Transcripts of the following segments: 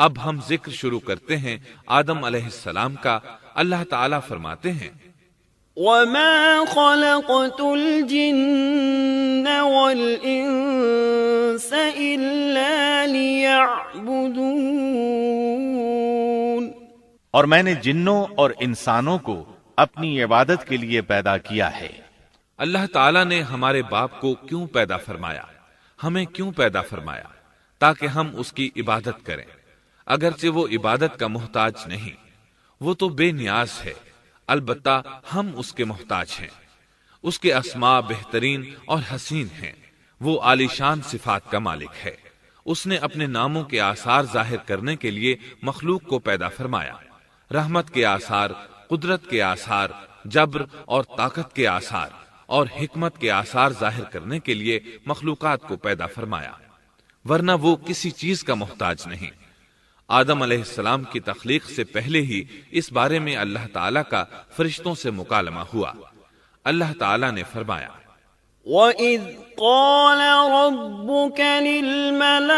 اب ہم ذکر شروع کرتے ہیں آدم علیہ السلام کا۔ اللہ تعالیٰ فرماتے ہیں وَمَا خَلَقْتُ الْجِنَّ وَالْإِنسَ إِلَّا لِيَعْبُدُونَ، اور میں نے جنوں اور انسانوں کو اپنی عبادت کے لیے پیدا کیا ہے۔ اللہ تعالیٰ نے ہمارے باپ کو کیوں پیدا فرمایا، ہمیں کیوں پیدا فرمایا؟ تاکہ ہم اس کی عبادت کریں، اگرچہ وہ عبادت کا محتاج نہیں، وہ تو بے نیاز ہے، البتہ ہم اس کے محتاج ہیں۔ اس کے اسماء بہترین اور حسین ہیں، وہ عالی شان صفات کا مالک ہے۔ اس نے اپنے ناموں کے آثار ظاہر کرنے کے لیے مخلوق کو پیدا فرمایا، رحمت کے آثار، قدرت کے آثار، جبر اور طاقت کے آثار اور حکمت کے آثار ظاہر کرنے کے لیے مخلوقات کو پیدا فرمایا، ورنہ وہ کسی چیز کا محتاج نہیں۔ آدم علیہ السلام کی تخلیق سے پہلے ہی اس بارے میں اللہ تعالیٰ کا فرشتوں سے مکالمہ ہوا۔ اللہ تعالیٰ نے فرمایا وَإِذْ قَالَ رَبُّكَ لِلْمَلَائِكَةِ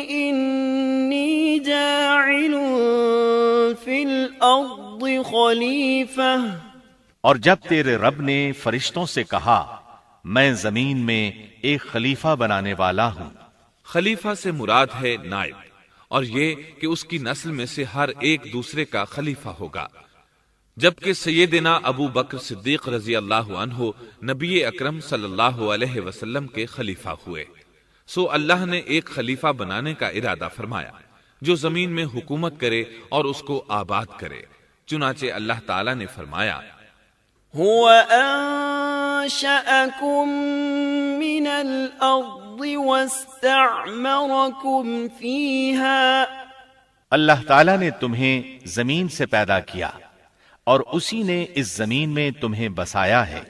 إِنِّي جَاعِلٌ فِي الْأَرْضِ خَلِيفَةً، اور جب تیرے رب نے فرشتوں سے کہا میں زمین میں ایک خلیفہ بنانے والا ہوں۔ خلیفہ سے مراد ہے نائب، اور یہ کہ اس کی نسل میں سے ہر ایک دوسرے کا خلیفہ ہوگا۔ جبکہ سیدنا ابو بکر صدیق رضی اللہ عنہ نبی اکرم صلی اللہ علیہ وسلم کے خلیفہ ہوئے، سو اللہ نے ایک خلیفہ بنانے کا ارادہ فرمایا جو زمین میں حکومت کرے اور اس کو آباد کرے۔ چنانچہ اللہ تعالیٰ نے فرمایا هو أنشأكم من الأرض واستعمركم فيها، اللہ تعالیٰ نے تمہیں زمین سے پیدا کیا اور اسی نے اس زمین میں تمہیں بسایا ہے۔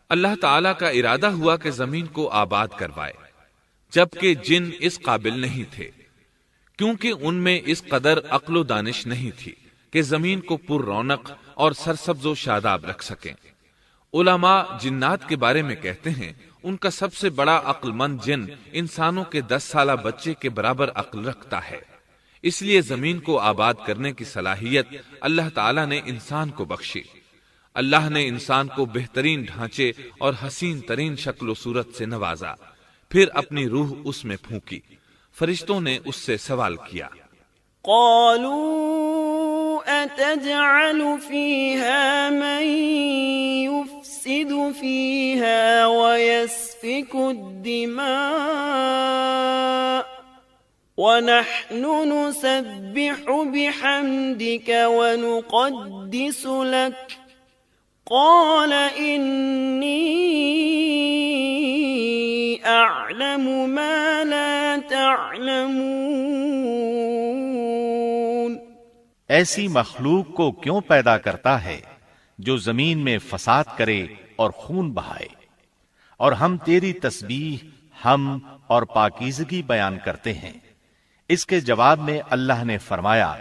اللہ تعالیٰ کا ارادہ ہوا کہ زمین کو آباد کروائے، جبکہ جن اس قابل نہیں تھے، کیونکہ ان میں اس قدر عقل و دانش نہیں تھی کہ زمین کو پر رونق اور سرسبز و شاداب رکھ سکیں۔ علماء جنات کے بارے میں کہتے ہیں ان کا سب سے بڑا عقل مند جن انسانوں کے 10 سالہ بچے کے برابر عقل رکھتا ہے، اس لیے زمین کو آباد کرنے کی صلاحیت اللہ تعالیٰ نے انسان کو بخشی۔ اللہ نے انسان کو بہترین ڈھانچے اور حسین ترین شکل و صورت سے نوازا، پھر اپنی روح اس میں پھونکی۔ فرشتوں نے اس سے سوال کیا قالوا أتجعل فيها من يفسد فيها ويسفك الدماء ونحن نسبح بحمدك ونقدس لك قال إني أعلم ما لا تعلمون۔ ایسی مخلوق کو کیوں پیدا کرتا ہے جو زمین میں فساد کرے اور خون بہائے، اور ہم تیری تسبیح، حمد اور پاکیزگی بیان کرتے ہیں۔ اس کے جواب میں اللہ نے فرمایا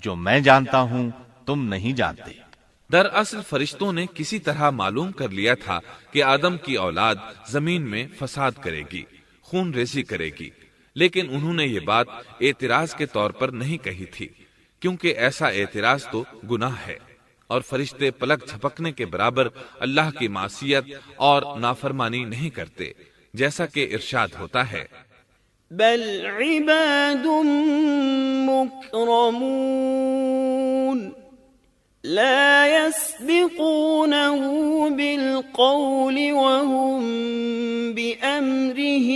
جو میں جانتا ہوں تم نہیں جانتے۔ دراصل فرشتوں نے کسی طرح معلوم کر لیا تھا کہ آدم کی اولاد زمین میں فساد کرے گی، خون ریزی کرے گی، لیکن انہوں نے یہ بات اعتراض کے طور پر نہیں کہی تھی، کیونکہ ایسا اعتراض تو گناہ ہے، اور فرشتے پلک جھپکنے کے برابر اللہ کی معصیت اور نافرمانی نہیں کرتے، جیسا کہ ارشاد ہوتا ہے بل عباد مکرمون لا يسبقونه بالقول وهم بأمره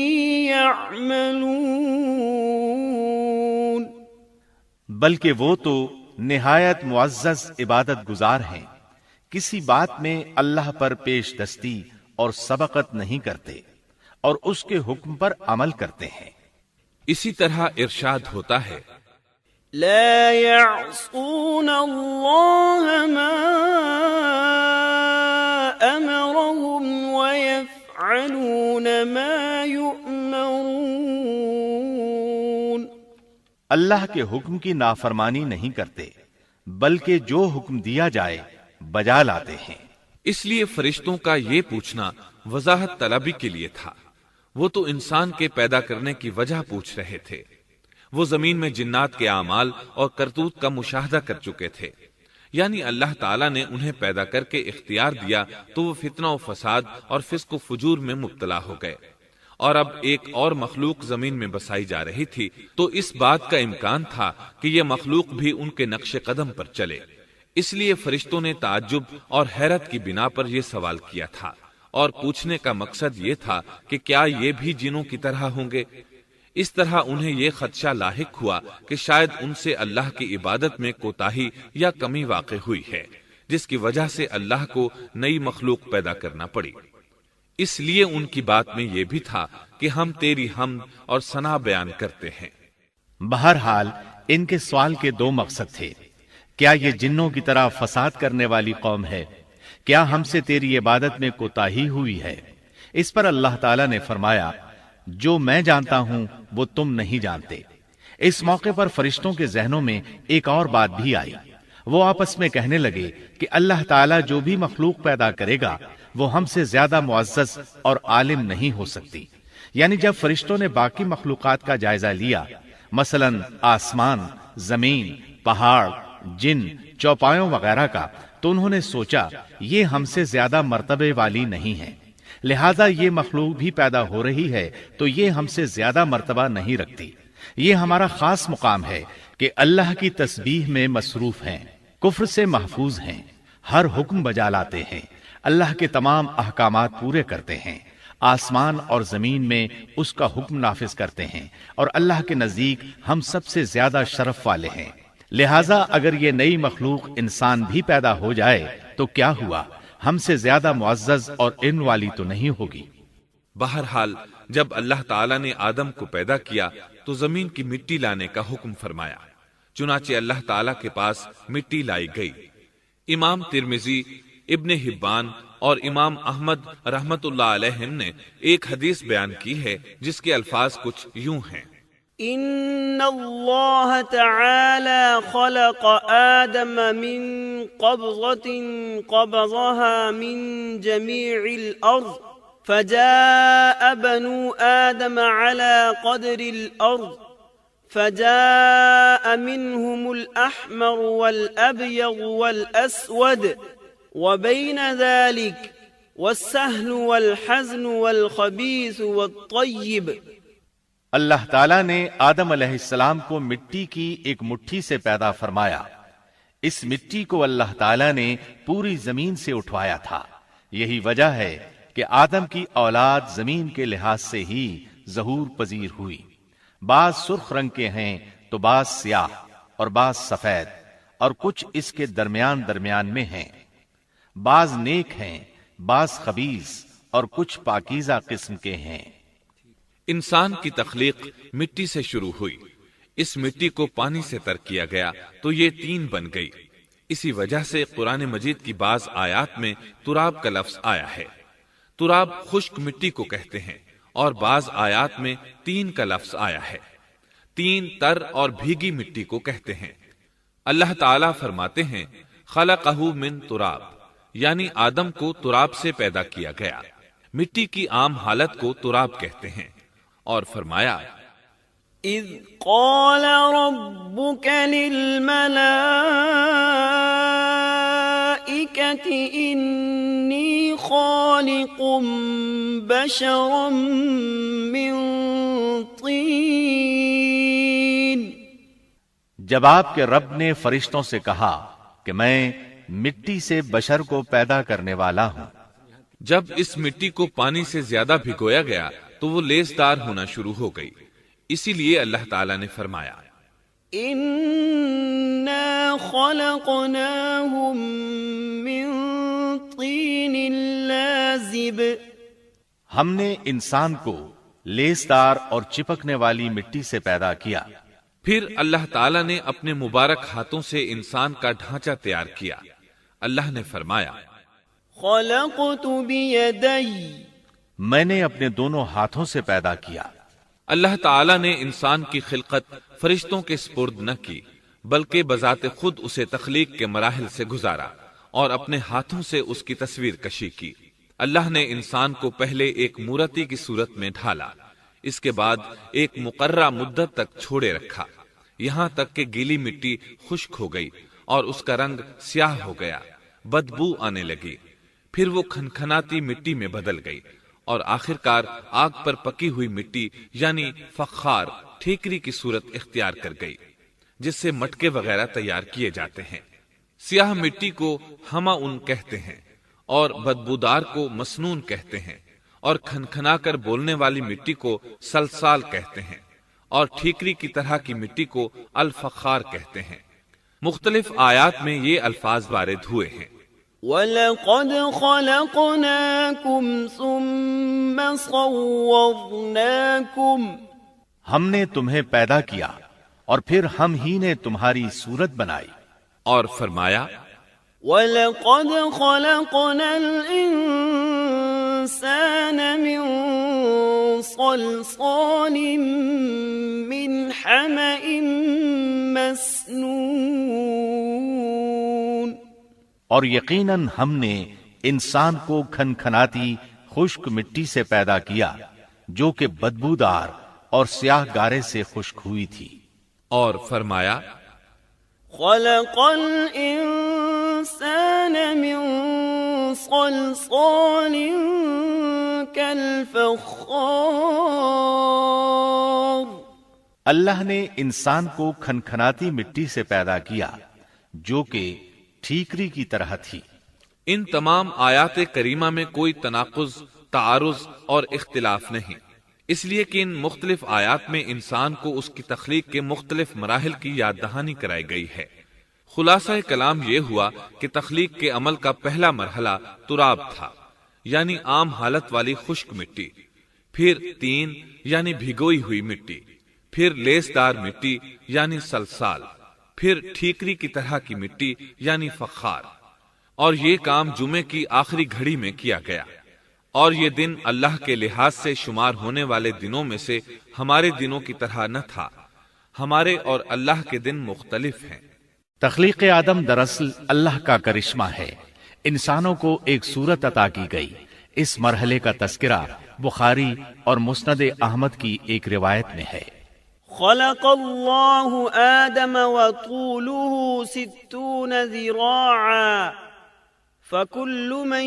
يعملون، بلکہ وہ تو نہایت معزز عبادت گزار ہیں، کسی بات میں اللہ پر پیش دستی اور سبقت نہیں کرتے، اور اس کے حکم پر عمل کرتے ہیں۔ اسی طرح ارشاد ہوتا ہے لا يعصون الله ما أمرهم ويفعلون ما يؤمرون، اللہ کے حکم کی نافرمانی نہیں کرتے، بلکہ جو حکم دیا جائے بجا لاتے ہیں۔ اس لیے فرشتوں کا یہ پوچھنا وضاحت طلبی کے لیے تھا۔ وہ تو انسان کے پیدا کرنے کی وجہ پوچھ رہے تھے۔ وہ زمین میں جنات کے اعمال اور کرتوت کا مشاہدہ کر چکے تھے، یعنی اللہ تعالیٰ نے انہیں پیدا کر کے اختیار دیا تو وہ فتنہ و فساد اور فسق و فجور میں مبتلا ہو گئے، اور اب ایک اور مخلوق زمین میں بسائی جا رہی تھی، تو اس بات کا امکان تھا کہ یہ مخلوق بھی ان کے نقش قدم پر چلے۔ اس لیے فرشتوں نے تعجب اور حیرت کی بنا پر یہ سوال کیا تھا، اور پوچھنے کا مقصد یہ تھا کہ کیا یہ بھی جنوں کی طرح ہوں گے؟ اس طرح انہیں یہ خدشہ لاحق ہوا کہ شاید ان سے اللہ کی عبادت میں کوتاہی یا کمی واقع ہوئی ہے، جس کی وجہ سے اللہ کو نئی مخلوق پیدا کرنا پڑی۔ اس لیے ان کی بات میں یہ بھی تھا کہ ہم تیری حمد اور ثنا بیان کرتے ہیں۔ بہرحال ان کے سوال کے دو مقصد تھے۔ کیا یہ جنوں کی طرح فساد کرنے والی قوم ہے؟ کیا ہم سے تیری عبادت میں کوتاہی ہوئی ہے؟ اس پر اللہ تعالیٰ نے فرمایا، جو میں جانتا ہوں وہ تم نہیں جانتے۔ اس موقع پر فرشتوں کے ذہنوں میں ایک اور بات بھی آئی۔ وہ آپس میں کہنے لگے کہ اللہ تعالیٰ جو بھی مخلوق پیدا کرے گا وہ ہم سے زیادہ معزز اور عالم نہیں ہو سکتی۔ یعنی جب فرشتوں نے باقی مخلوقات کا جائزہ لیا، مثلا آسمان، زمین، پہاڑ، جن، چوپایوں وغیرہ کا، تو انہوں نے سوچا یہ ہم سے زیادہ مرتبے والی نہیں ہے، لہذا یہ مخلوق بھی پیدا ہو رہی ہے تو یہ ہم سے زیادہ مرتبہ نہیں رکھتی۔ یہ ہمارا خاص مقام ہے کہ اللہ کی تسبیح میں مصروف ہیں، کفر سے محفوظ ہیں، ہر حکم بجا لاتے ہیں، اللہ کے تمام احکامات پورے کرتے ہیں، آسمان اور زمین میں اس کا حکم نافذ کرتے ہیں، اور اللہ کے نزدیک ہم سب سے زیادہ شرف والے ہیں۔ لہٰذا اگر یہ نئی مخلوق انسان بھی پیدا ہو جائے تو کیا ہوا، ہم سے زیادہ معزز اور علم والی تو نہیں ہوگی۔ بہرحال جب اللہ تعالیٰ نے آدم کو پیدا کیا تو زمین کی مٹی لانے کا حکم فرمایا، چنانچہ اللہ تعالیٰ کے پاس مٹی لائی گئی۔ امام ترمذی، ابن حبان اور امام احمد رحمت اللہ علیہم نے ایک حدیث بیان کی ہے جس کے الفاظ کچھ یوں ہیں: ان اللہ تعالی خلق آدم من قبضة قبضها من جميع الارض فجاء بنو آدم على قدر الارض فجاء منهم الأحمر والأبيض والأسود وبين ذلك والسهل والحزن والخبيث والطيب۔ اللہ تعالیٰ نے آدم علیہ السلام کو مٹی کی ایک مٹھی سے پیدا فرمایا۔ اس مٹی کو اللہ تعالیٰ نے پوری زمین سے اٹھوایا تھا۔ یہی وجہ ہے کہ آدم کی اولاد زمین کے لحاظ سے ہی ظہور پذیر ہوئی۔ بعض سرخ رنگ کے ہیں تو بعض سیاہ اور بعض سفید، اور کچھ اس کے درمیان میں ہیں۔ بعض نیک ہیں، بعض خبیث، اور کچھ پاکیزہ قسم کے ہیں۔ انسان کی تخلیق مٹی سے شروع ہوئی، اس مٹی کو پانی سے تر کیا گیا تو یہ تین بن گئی۔ اسی وجہ سے قرآن مجید کی بعض آیات میں تراب کا لفظ آیا ہے۔ تراب خشک مٹی کو کہتے ہیں، اور بعض آیات میں تین کا لفظ آیا ہے۔ تین تر اور بھیگی مٹی کو کہتے ہیں۔ اللہ تعالیٰ فرماتے ہیں خلقہ من تراب، یعنی آدم کو تراب سے پیدا کیا گیا۔ مٹی کی عام حالت کو تراب کہتے ہیں، اور فرمایا اذ قال ربك للملائكة انی خالق بشرا من طین۔ جب آپ کے رب نے فرشتوں سے کہا کہ میں مٹی سے بشر کو پیدا کرنے والا ہوں۔ جب اس مٹی کو پانی سے زیادہ بھگویا گیا تو وہ لیسدار ہونا شروع ہو گئی، اسی لیے اللہ تعالیٰ نے فرمایا اِنَّا خَلَقْنَاهُم مِّن طِينٍ لَازِبٍ۔ ہم نے انسان کو لیسدار اور چپکنے والی مٹی سے پیدا کیا۔ پھر اللہ تعالیٰ نے اپنے مبارک ہاتھوں سے انسان کا ڈھانچہ تیار کیا۔ اللہ نے فرمایا خَلَقْتُ بِيَدَيَّ، میں نے اپنے دونوں ہاتھوں سے پیدا کیا۔ اللہ تعالیٰ نے انسان کی خلقت فرشتوں کے سپرد نہ کی، بلکہ بذات خود اسے تخلیق کے مراحل سے گزارا اور اپنے ہاتھوں سے اس کی تصویر کشی کی۔ اللہ نے انسان کو پہلے ایک مورتی کی صورت میں ڈھالا، اس کے بعد ایک مقررہ مدت تک چھوڑے رکھا، یہاں تک کہ گیلی مٹی خشک ہو گئی اور اس کا رنگ سیاہ ہو گیا، بدبو آنے لگی، پھر وہ کھنکھناتی مٹی میں بدل گئی اور آخرکار آگ پر پکی ہوئی مٹی یعنی فخار ٹھیکری کی صورت اختیار کر گئی، جس سے مٹکے وغیرہ تیار کیے جاتے ہیں۔ سیاہ مٹی کو ہما ان کہتے ہیں اور بدبودار کو مسنون کہتے ہیں، اور کھنکھنا کر بولنے والی مٹی کو سلسال کہتے ہیں، اور ٹھیکری کی طرح کی مٹی کو الفخار کہتے ہیں۔ مختلف آیات میں یہ الفاظ وارد ہوئے ہیں۔ وَلَقَدْ خَلَقْنَاكُمْ ثُمَّ صَوَّرْنَاكُمْ، ہم نے تمہیں پیدا کیا اور پھر ہم ہی نے تمہاری صورت بنائی، اور فرمایا وَلَقَدْ خَلَقْنَا الْإِنسَانَ مِنْ صَلْصَالٍ مِنْ حَمَإٍ مَسْنُونٍ، اور یقیناً ہم نے انسان کو کھنکھناتی خشک مٹی سے پیدا کیا جو کہ بدبودار اور سیاہ گارے سے خشک ہوئی تھی، اور فرمایا خَلَقَ الْإِنسَانَ مِنْ صَلْصَالٍ كَالْفَخَّارِ، اللہ نے انسان کو کھنکھناتی مٹی سے پیدا کیا جو کہ ٹھیکری کی طرح تھی۔ ان تمام آیات کریمہ میں کوئی تناقض، تعارض اور اختلاف نہیں، اس لیے کہ ان مختلف آیات میں انسان کو اس کی تخلیق کے مختلف مراحل کی یاد دہانی کرائی گئی ہے۔ خلاصہ کلام یہ ہوا کہ تخلیق کے عمل کا پہلا مرحلہ تراب تھا، یعنی عام حالت والی خشک مٹی، پھر تین یعنی بھگوئی ہوئی مٹی، پھر لیسدار مٹی یعنی سلسال، پھر ٹھیکری کی طرح کی مٹی یعنی فخار، اور یہ کام جمعے کی آخری گھڑی میں کیا گیا، اور یہ دن اللہ کے لحاظ سے شمار ہونے والے دنوں میں سے ہمارے دنوں کی طرح نہ تھا، ہمارے اور اللہ کے دن مختلف ہیں۔ تخلیق آدم دراصل اللہ کا کرشمہ ہے، انسانوں کو ایک صورت عطا کی گئی۔ اس مرحلے کا تذکرہ بخاری اور مسند احمد کی ایک روایت میں ہے۔ خلق اللہ آدم وطوله 60 ذراعا فكل من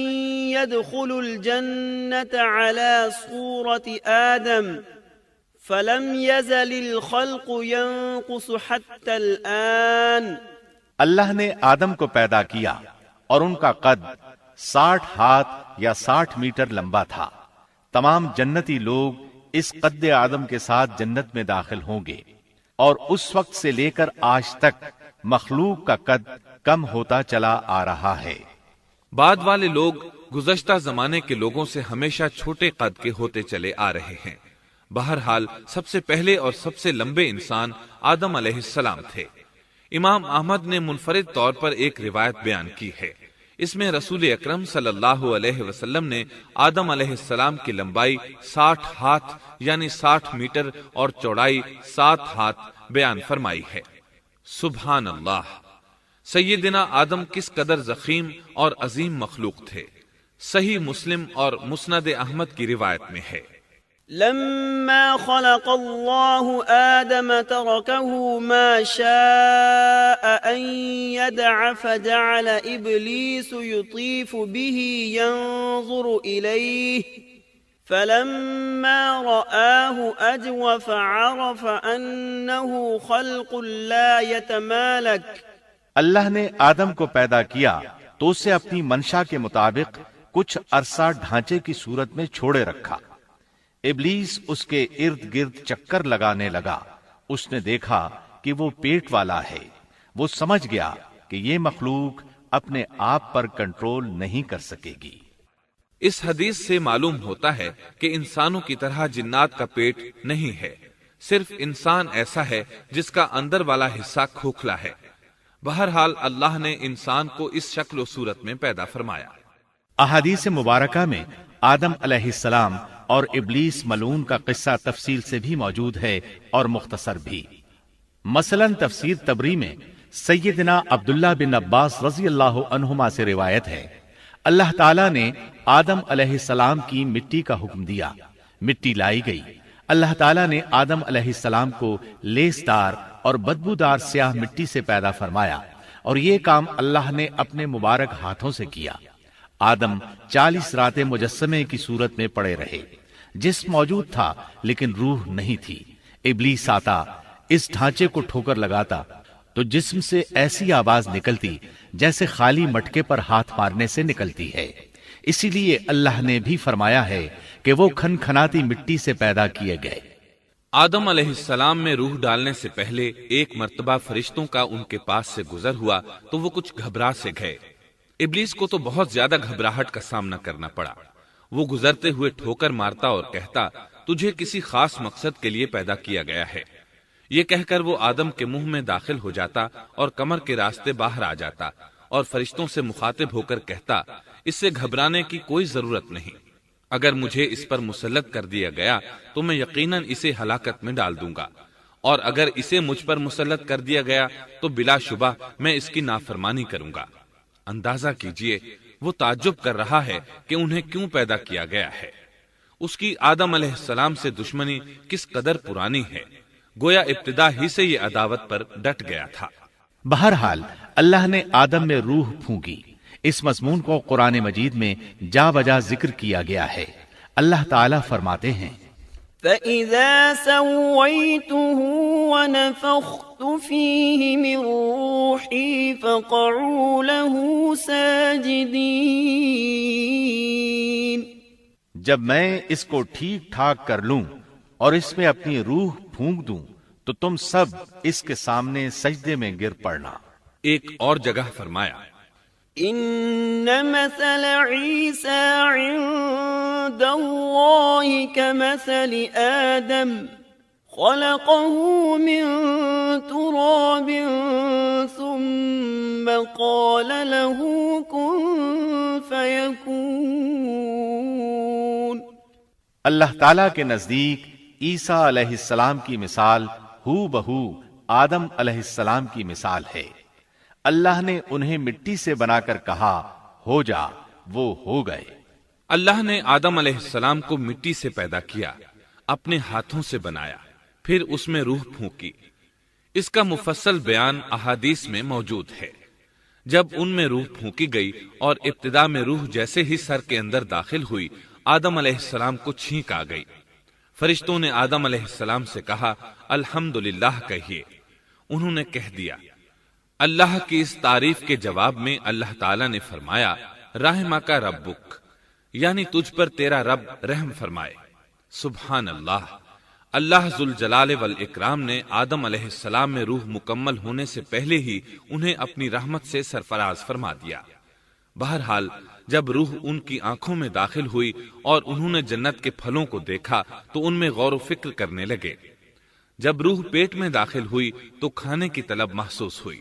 يدخل الجنة على صورة آدم فلم يزل الخلق ينقص حتى الآن۔ اللہ نے آدم کو پیدا کیا اور ان کا قد 60 ہاتھ یا 60 میٹر لمبا تھا۔ تمام جنتی لوگ اس قد آدم کے ساتھ جنت میں داخل ہوں گے، اور اس وقت سے لے کر آج تک مخلوق کا قد کم ہوتا چلا آ رہا ہے۔ بعد والے لوگ گزشتہ زمانے کے لوگوں سے ہمیشہ چھوٹے قد کے ہوتے چلے آ رہے ہیں۔ بہرحال سب سے پہلے اور سب سے لمبے انسان آدم علیہ السلام تھے۔ امام احمد نے منفرد طور پر ایک روایت بیان کی ہے، اس میں رسول اکرم صلی اللہ علیہ وسلم نے آدم علیہ السلام کی لمبائی 60 ہاتھ یعنی 60 میٹر اور چوڑائی 7 ہاتھ بیان فرمائی ہے۔ سبحان اللہ! سیدنا آدم کس قدر ضخیم اور عظیم مخلوق تھے۔ صحیح مسلم اور مسند احمد کی روایت میں ہے، لما خلق اللہ آدم ترکه ما شاء ان يدع فجعل ابلیس یطیف به ينظر الیہ فلما رآه اجوف عرف انه خلق لا يتمالك۔ اللہ نے آدم کو پیدا کیا تو اسے اپنی منشا کے مطابق کچھ عرصہ ڈھانچے کی صورت میں چھوڑے رکھا۔ ابلیس اس کے ارد گرد چکر لگانے لگا۔ اس نے دیکھا کہ وہ پیٹ والا ہے۔ وہ سمجھ گیا کہ یہ مخلوق اپنے آپ پر کنٹرول نہیں کر سکے گی۔ اس حدیث سے معلوم ہوتا ہے کہ انسانوں کی طرح جنات کا پیٹ نہیں ہے، صرف انسان ایسا ہے جس کا اندر والا حصہ کھوکھلا ہے۔ بہرحال اللہ نے انسان کو اس شکل و صورت میں پیدا فرمایا۔ احادیث مبارکہ میں آدم علیہ السلام اور ابلیس ملعون کا قصہ تفصیل سے بھی موجود ہے اور مختصر بھی۔ مثلا تفسیر تبری میں سیدنا عبداللہ بن عباس رضی اللہ عنہما سے روایت ہے، اللہ تعالیٰ نے آدم علیہ السلام کی مٹی کا حکم دیا، مٹی لائی گئی۔ اللہ تعالیٰ نے آدم علیہ السلام کو لیسدار اور بدبودار سیاہ مٹی سے پیدا فرمایا، اور یہ کام اللہ نے اپنے مبارک ہاتھوں سے کیا۔ آدم 40 راتیں مجسمے کی صورت میں پڑے رہے، جسم موجود تھا لیکن روح نہیں تھی۔ ابلیس آتا، اس ڈھانچے کو ٹھوکر لگاتا تو جسم سے ایسی آواز نکلتی جیسے خالی مٹکے پر ہاتھ مارنے سے نکلتی ہے۔ اسی لیے اللہ نے بھی فرمایا ہے کہ وہ کھنکھناتی مٹی سے پیدا کیے گئے۔ آدم علیہ السلام میں روح ڈالنے سے پہلے ایک مرتبہ فرشتوں کا ان کے پاس سے گزر ہوا تو وہ کچھ گھبرا سے گئے۔ ابلیس کو تو بہت زیادہ گھبراہٹ کا سامنا کرنا پڑا۔ وہ گزرتے ہوئے ٹھوکر مارتا اور کہتا، تجھے کسی خاص مقصد کے لیے پیدا کیا گیا ہے۔ یہ کہہ کر وہ آدم کے منہ میں داخل ہو جاتا اور کمر کے راستے باہر آ جاتا اور فرشتوں سے مخاطب ہو کر کہتا، اس سے گھبرانے کی کوئی ضرورت نہیں۔ اگر مجھے اس پر مسلط کر دیا گیا تو میں یقیناً اسے ہلاکت میں ڈال دوں گا، اور اگر اسے مجھ پر مسلط کر دیا گیا تو بلا شبہ میں اس کی نافرمانی کروں گا۔ اندازہ کیجئے وہ تعجب کر رہا ہے کہ انہیں کیوں پیدا کیا گیا ہے۔ اس کی آدم علیہ السلام سے دشمنی کس قدر پرانی ہے، گویا ابتدا ہی سے یہ عداوت پر ڈٹ گیا تھا۔ بہرحال اللہ نے آدم میں روح پھونکی۔ اس مضمون کو قرآن مجید میں جا بجا ذکر کیا گیا ہے۔ اللہ تعالیٰ فرماتے ہیں، فَإِذَا سَوَّيْتُهُ وَنَفَخْتُ فِيهِ مِن رُّوحِي فَقَعُوا لَهُ سَاجِدِينَ۔ جب میں اس کو ٹھیک ٹھاک کر لوں اور اس میں اپنی روح پھونک دوں تو تم سب اس کے سامنے سجدے میں گر پڑنا۔ ایک اور جگہ فرمایا، إن مثل عيسى عند الله كمثل آدم خلقه من تراب ثم قال له كن فيكون۔ اللہ تعالیٰ کے نزدیک عیسیٰ علیہ السلام کی مثال ہو بہو آدم علیہ السلام کی مثال ہے۔ اللہ نے انہیں مٹی سے بنا کر کہا ہو جا، وہ ہو گئے۔ اللہ نے آدم علیہ السلام کو مٹی سے پیدا کیا، اپنے ہاتھوں سے بنایا، پھر اس میں روح پھونکی۔ اس کا مفصل بیان احادیث میں موجود ہے۔ جب ان میں روح پھونکی گئی اور ابتدا میں روح جیسے ہی سر کے اندر داخل ہوئی، آدم علیہ السلام کو چھینک آ گئی۔ فرشتوں نے آدم علیہ السلام سے کہا، الحمدللہ کہیے۔ انہوں نے کہہ دیا۔ اللہ کی اس تعریف کے جواب میں اللہ تعالیٰ نے فرمایا، رحمک ربک، یعنی تجھ پر تیرا رب رحم فرمائے۔ سبحان اللہ، اللہ ذوالجلال والاکرام نے آدم علیہ السلام میں روح مکمل ہونے سے پہلے ہی انہیں اپنی رحمت سے سرفراز فرما دیا۔ بہرحال جب روح ان کی آنکھوں میں داخل ہوئی اور انہوں نے جنت کے پھلوں کو دیکھا تو ان میں غور و فکر کرنے لگے۔ جب روح پیٹ میں داخل ہوئی تو کھانے کی طلب محسوس ہوئی۔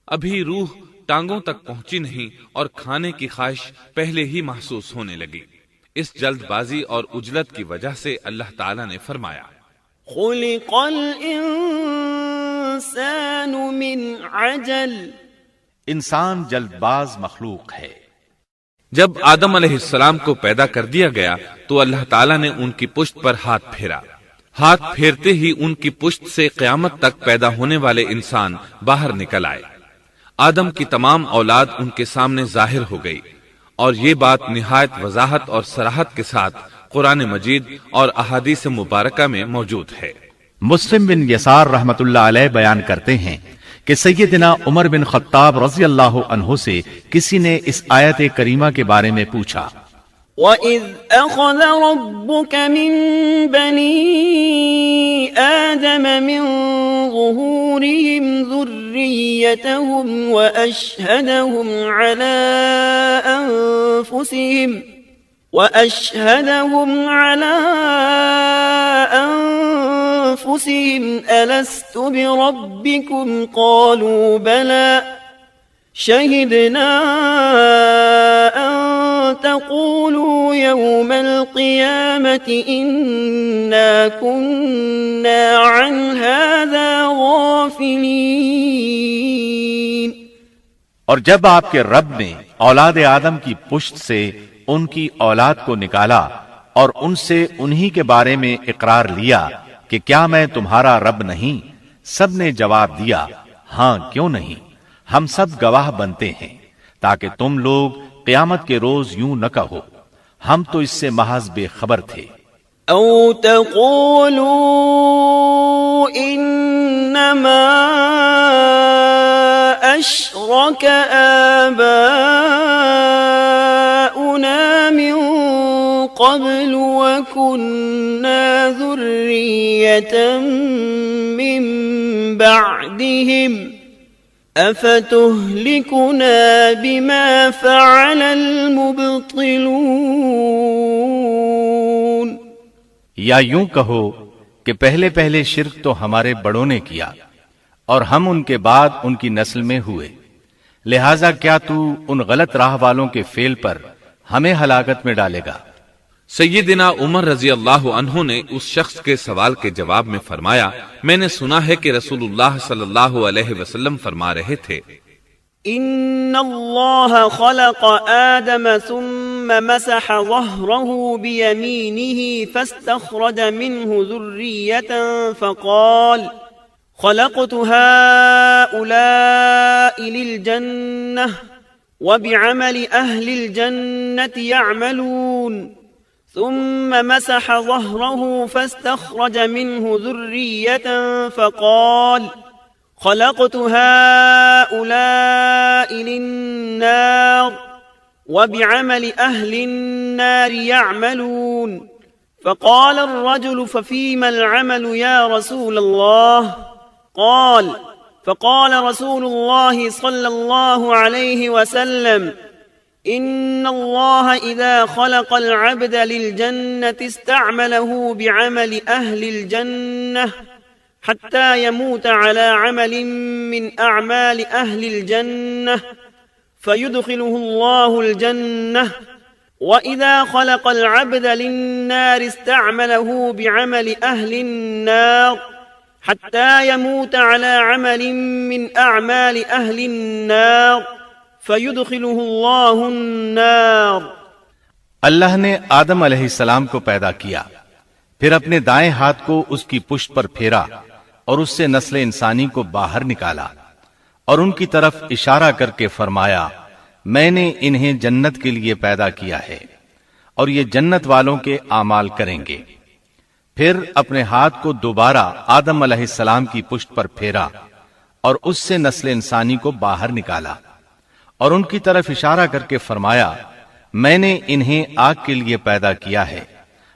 ابھی روح ٹانگوں تک پہنچی نہیں اور کھانے کی خواہش پہلے ہی محسوس ہونے لگی۔ اس جلد بازی اور عجلت کی وجہ سے اللہ تعالیٰ نے فرمایا، خلق الانسان من عجل۔ انسان جلد باز مخلوق ہے۔ جب آدم علیہ السلام کو پیدا کر دیا گیا تو اللہ تعالیٰ نے ان کی پشت پر ہاتھ پھیرا۔ ہاتھ پھیرتے ہی ان کی پشت سے قیامت تک پیدا ہونے والے انسان باہر نکل آئے۔ آدم کی تمام اولاد ان کے سامنے ظاہر ہو گئی، اور یہ بات نہایت وضاحت اور صراحت کے ساتھ قرآن مجید اور احادیث مبارکہ میں موجود ہے۔ مسلم بن یسار رحمت اللہ علیہ بیان کرتے ہیں کہ سیدنا عمر بن خطاب رضی اللہ عنہ سے کسی نے اس آیت کریمہ کے بارے میں پوچھا، وَإِذْ أَخَذَ رَبُّكَ مِن بَنِي آدَمَ مِن ظُهُورِهِمْ ذُرِّيَّتَهُمْ وَأَشْهَدَهُمْ عَلَىٰ أَنفُسِهِمْ أَلَسْتُ بِرَبِّكُمْ قَالُوا بَلَىٰ شَهِدْنَا أَن تَقُولُوا يَوْمَ الْقِيَامَةِ إِنَّا كُنَّا عَنْ هَٰذَا غَافِلِينَ۔ اور جب آپ کے رب نے اولاد آدم کی پشت سے ان کی اولاد کو نکالا اور ان سے انہی کے بارے میں اقرار لیا کہ کیا میں تمہارا رب نہیں، سب نے جواب دیا ہاں کیوں نہیں، ہم سب گواہ بنتے ہیں، تاکہ تم لوگ قیامت کے روز یوں نہ کہو ہم تو اس سے محض بے خبر تھے۔ او تقولوا انما اشرك آباؤنا من قبل وكنا ذرية من بعدهم افتهلكنا بما فعل المبطلون۔ یا یوں کہو کہ پہلے پہلے شرک تو ہمارے بڑوں نے کیا اور ہم ان کے بعد ان کی نسل میں ہوئے، لہذا کیا تو ان غلط راہ والوں کے فعل پر ہمیں ہلاکت میں ڈالے گا؟ سیدنا عمر رضی اللہ عنہ نے اس شخص کے سوال کے جواب میں فرمایا، میں نے سنا ہے کہ رسول اللہ صلی اللہ علیہ وسلم فرما رہے تھے، ان اللہ خلق آدم ثم مسح ظهره بيمينه فاستخرج منه ذرية فقال خلقت هؤلاء للجنة وبعمل أهل الجنة يعملون، ثم مسح ظهره فاستخرج منه ذرية فقال خلقت هؤلاء للنار وبعمل أهل النار يعملون، فقال الرجل ففيما العمل يا رسول الله؟ فقال رسول الله صلى الله عليه وسلم إن الله إذا خلق العبد للجنة استعمله بعمل أهل الجنة حتى يموت على عمل من أعمال أهل الجنة فيدخله الله الجنة، وإذا خلق العبد للنار استعمله بعمل أهل النار حتى يموت على عمل من أعمال أهل النار فيدخله الله النار۔ اللہ نے آدم علیہ السلام کو پیدا کیا، پھر اپنے دائیں ہاتھ کو اس کی پشت پر پھیرا اور اس سے نسل انسانی کو باہر نکالا اور ان کی طرف اشارہ کر کے فرمایا میں نے انہیں جنت کے لیے پیدا کیا ہے اور یہ جنت والوں کے اعمال کریں گے۔ پھر اپنے ہاتھ کو دوبارہ آدم علیہ السلام کی پشت پر پھیرا اور اس سے نسل انسانی کو باہر نکالا اور ان کی طرف اشارہ کر کے فرمایا میں نے انہیں آگ کے لیے پیدا کیا ہے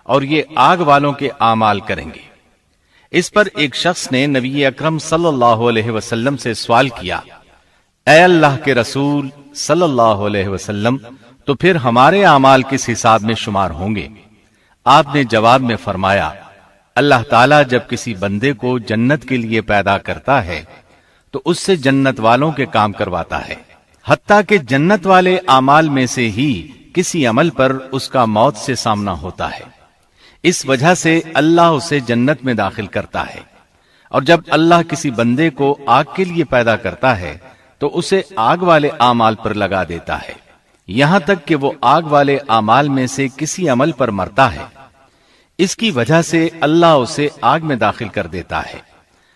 اور یہ آگ والوں کے اعمال کریں گے۔ اس پر ایک شخص نے نبی اکرم صلی اللہ علیہ وسلم سے سوال کیا، اے اللہ کے رسول صلی اللہ علیہ وسلم، تو پھر ہمارے اعمال کس حساب میں شمار ہوں گے؟ آپ نے جواب میں فرمایا اللہ تعالیٰ جب کسی بندے کو جنت کے لیے پیدا کرتا ہے تو اس سے جنت والوں کے کام کرواتا ہے، حتیٰ کہ جنت والے اعمال میں سے ہی کسی عمل پر اس کا موت سے سامنا ہوتا ہے، اس وجہ سے اللہ اسے جنت میں داخل کرتا ہے، اور جب اللہ کسی بندے کو آگ کے لیے پیدا کرتا ہے تو اسے آگ والے اعمال پر لگا دیتا ہے، یہاں تک کہ وہ آگ والے اعمال میں سے کسی عمل پر مرتا ہے، اس کی وجہ سے اللہ اسے آگ میں داخل کر دیتا ہے۔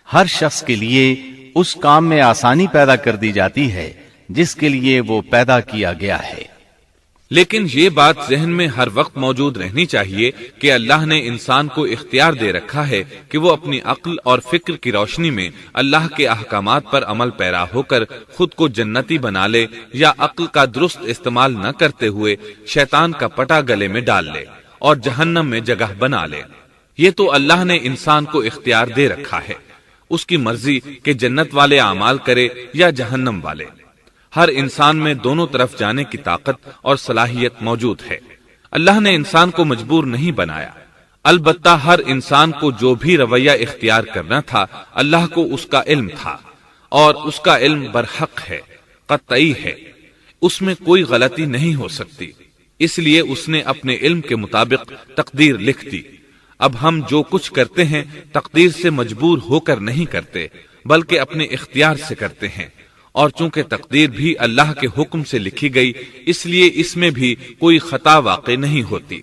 ہر شخص کے لیے اس کام میں آسانی پیدا کر دی جاتی ہے جس کے لیے وہ پیدا کیا گیا ہے۔ لیکن یہ بات ذہن میں ہر وقت موجود رہنی چاہیے کہ اللہ نے انسان کو اختیار دے رکھا ہے کہ وہ اپنی عقل اور فکر کی روشنی میں اللہ کے احکامات پر عمل پیرا ہو کر خود کو جنتی بنا لے یا عقل کا درست استعمال نہ کرتے ہوئے شیطان کا پٹا گلے میں ڈال لے اور جہنم میں جگہ بنا لے۔ یہ تو اللہ نے انسان کو اختیار دے رکھا ہے، اس کی مرضی کہ جنت والے اعمال کرے یا جہنم والے۔ ہر انسان میں دونوں طرف جانے کی طاقت اور صلاحیت موجود ہے۔ اللہ نے انسان کو مجبور نہیں بنایا، البتہ ہر انسان کو جو بھی رویہ اختیار کرنا تھا اللہ کو اس کا علم تھا، اور اس کا علم برحق ہے، قطعی ہے، اس میں کوئی غلطی نہیں ہو سکتی، اس لیے اس نے اپنے علم کے مطابق تقدیر لکھ دی۔ اب ہم جو کچھ کرتے ہیں تقدیر سے مجبور ہو کر نہیں کرتے بلکہ اپنے اختیار سے کرتے ہیں، اور چونکہ تقدیر بھی اللہ کے حکم سے لکھی گئی اس لیے اس میں بھی کوئی خطا واقع نہیں ہوتی،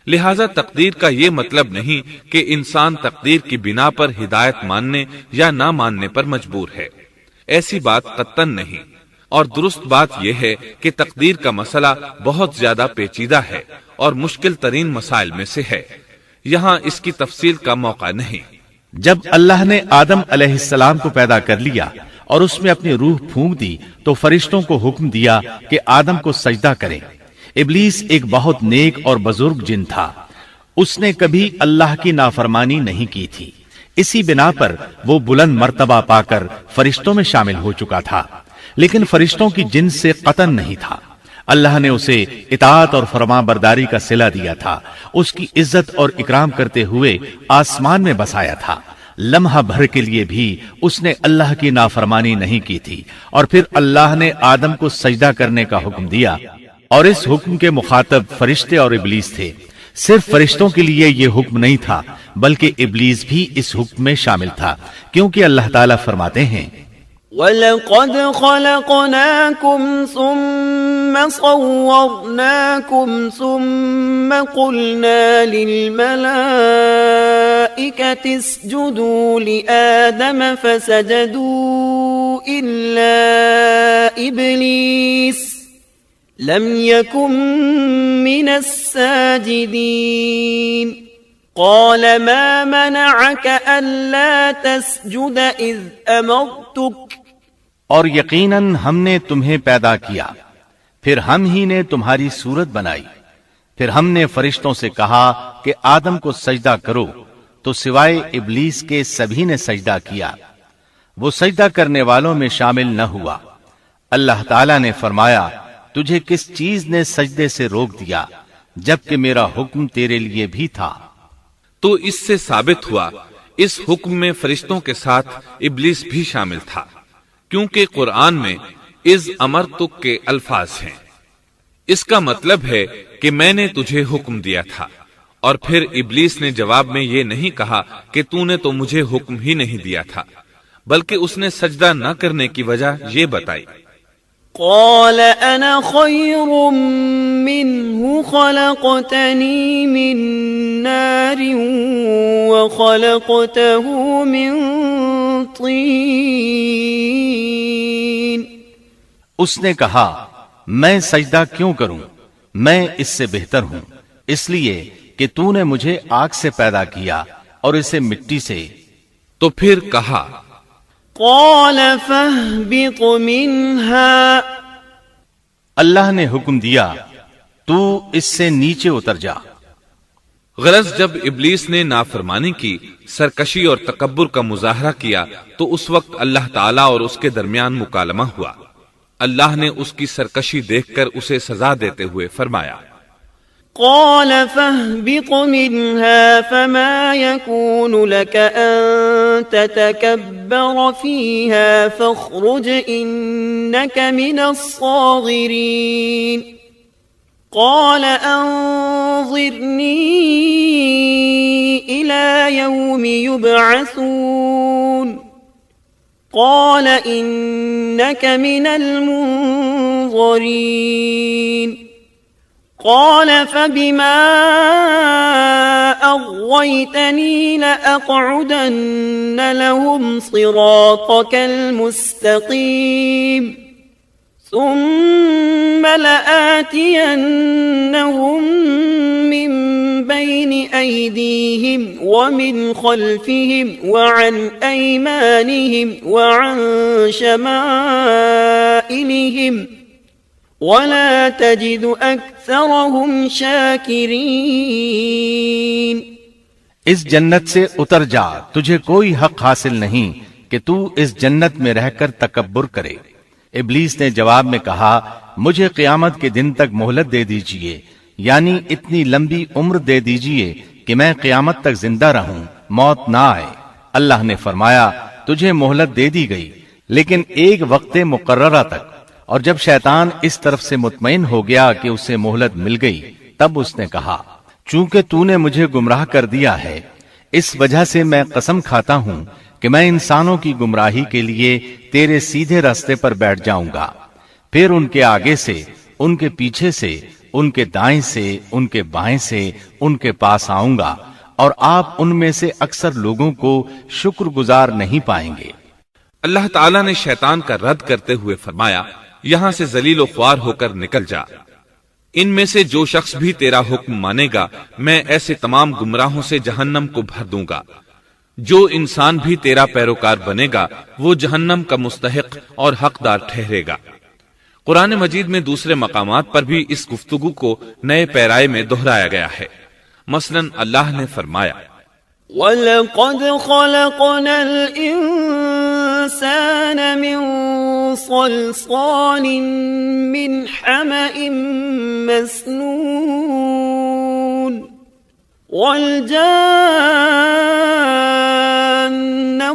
لہذا تقدیر کا یہ مطلب نہیں کہ انسان تقدیر کی بنا پر ہدایت ماننے یا نہ ماننے پر مجبور ہے، ایسی بات قطعاً نہیں۔ اور درست بات یہ ہے کہ تقدیر کا مسئلہ بہت زیادہ پیچیدہ ہے اور مشکل ترین مسائل میں سے ہے، یہاں اس کی تفصیل کا موقع نہیں۔ جب اللہ نے آدم علیہ السلام کو پیدا کر لیا اور اس میں اپنی روح پھونک دی تو فرشتوں کو حکم دیا کہ آدم کو سجدہ کریں۔ ابلیس ایک بہت نیک اور بزرگ جن تھا، اس نے کبھی اللہ کی نافرمانی نہیں کی تھی، اسی بنا پر وہ بلند مرتبہ پا کر فرشتوں میں شامل ہو چکا تھا، لیکن فرشتوں کی جنس سے قطعاً نہیں تھا۔ اللہ نے اسے اطاعت اور فرما برداری کا صلہ دیا تھا، اس کی عزت اور اکرام کرتے ہوئے آسمان میں بسایا تھا، لمحہ بھر کے لیے بھی اس نے اللہ کی نافرمانی نہیں کی تھی، اور پھر اللہ نے آدم کو سجدہ کرنے کا حکم دیا، اور اس حکم کے مخاطب فرشتے اور ابلیس تھے۔ صرف فرشتوں کے لیے یہ حکم نہیں تھا بلکہ ابلیس بھی اس حکم میں شامل تھا، کیونکہ اللہ تعالیٰ فرماتے ہیں وَلَقَدْ خَلَقْنَاكُمْ ثُمَّ صَوَّرْنَاكُمْ ثُمَّ قُلْنَا لِلْمَلَائِكَةِ اسْجُدُوا لِآدَمَ فَسَجَدُوا إِلَّا إِبْلِيسَ لَمْ يَكُنْ مِنَ السَّاجِدِينَ قَالَ مَا مَنَعَكَ أَلَّا تَسْجُدَ إِذْ أَمَرْتُكَ اور یقیناً ہم نے تمہیں پیدا کیا، پھر ہم ہی نے تمہاری صورت بنائی، پھر ہم نے فرشتوں سے کہا کہ آدم کو سجدہ کرو، تو سوائے ابلیس کے سبھی نے سجدہ کیا، وہ سجدہ کرنے والوں میں شامل نہ ہوا۔ اللہ تعالیٰ نے فرمایا، تجھے کس چیز نے سجدے سے روک دیا جبکہ میرا حکم تیرے لیے بھی تھا؟ تو اس سے ثابت ہوا اس حکم میں فرشتوں کے ساتھ ابلیس بھی شامل تھا، کیونکہ قرآن میں اذ امرتک کے الفاظ ہیں۔ اس کا مطلب ہے کہ میں نے تجھے حکم دیا تھا، اور پھر ابلیس نے جواب میں یہ نہیں کہا کہ تو نے تو مجھے حکم ہی نہیں دیا تھا، بلکہ اس نے سجدہ نہ کرنے کی وجہ یہ بتائی۔ قال أنا خير منه خلقتني من نار وخلقته من طين۔ اس نے کہا، میں سجدہ کیوں کروں، میں اس سے بہتر ہوں، اس لیے کہ تو نے مجھے آگ سے پیدا کیا اور اسے مٹی سے۔ تو پھر کہا، قال فاهبط منها، اللہ نے حکم دیا تو اس سے نیچے اتر جا۔ غرض جب ابلیس نے نافرمانی کی، سرکشی اور تکبر کا مظاہرہ کیا تو اس وقت اللہ تعالیٰ اور اس کے درمیان مکالمہ ہوا۔ اللہ نے اس کی سرکشی دیکھ کر اسے سزا دیتے ہوئے فرمایا، قال فاهبط منها فما يكون لك أن تتكبر فيها فاخرج إنك من الصاغرين قال أنظرني إلى يوم يبعثون قال إنك من المنظرين قال فبما أغويتني لأقعدن لهم صراطك المستقيم ثم لآتينهم من بين أيديهم ومن خلفهم وعن أيمانهم وعن شمائلهم ولا تجد أكثرهم شاكرين۔ اس جنت سے اتر جا، تجھے کوئی حق حاصل نہیں کہ تو اس جنت میں رہ کر تکبر کرے۔ ابلیس نے جواب میں کہا، مجھے قیامت کے دن تک مہلت دے دیجئے، یعنی اتنی لمبی عمر دے دیجئے کہ میں قیامت تک زندہ رہوں، موت نہ آئے۔ اللہ نے فرمایا، تجھے مہلت دے دی گئی لیکن ایک وقت مقررہ تک، اور جب شیطان اس طرف سے مطمئن ہو گیا کہ اسے مہلت مل گئی تب اس نے کہا، چونکہ تو نے مجھے گمراہ کر دیا ہے، اس وجہ سے میں قسم کھاتا ہوں کہ میں انسانوں کی گمراہی کے لیے تیرے سیدھے راستے پر بیٹھ جاؤں گا، پھر ان کے آگے سے، ان کے پیچھے سے، ان کے دائیں سے، ان کے بائیں سے ان کے پاس آؤں گا، اور آپ ان میں سے اکثر لوگوں کو شکر گزار نہیں پائیں گے۔ اللہ تعالیٰ نے شیطان کا رد کرتے ہوئے فرمایا، یہاں سے ذلیل و خوار ہو کر نکل جا، ان میں سے جو شخص بھی تیرا حکم مانے گا میں ایسے تمام گمراہوں سے جہنم کو بھر دوں گا۔ جو انسان بھی تیرا پیروکار بنے گا وہ جہنم کا مستحق اور حقدار ٹھہرے گا۔ قرآن مجید میں دوسرے مقامات پر بھی اس گفتگو کو نئے پیرائے میں دہرایا گیا ہے۔ مثلاً اللہ نے فرمایا، وَلَقَدْ خَلَقْنَا الْإِنسَانَ مِنْ صَلْصَالٍ مِنْ حَمَإٍ مَسْنُونٍ وَالْجَانَّ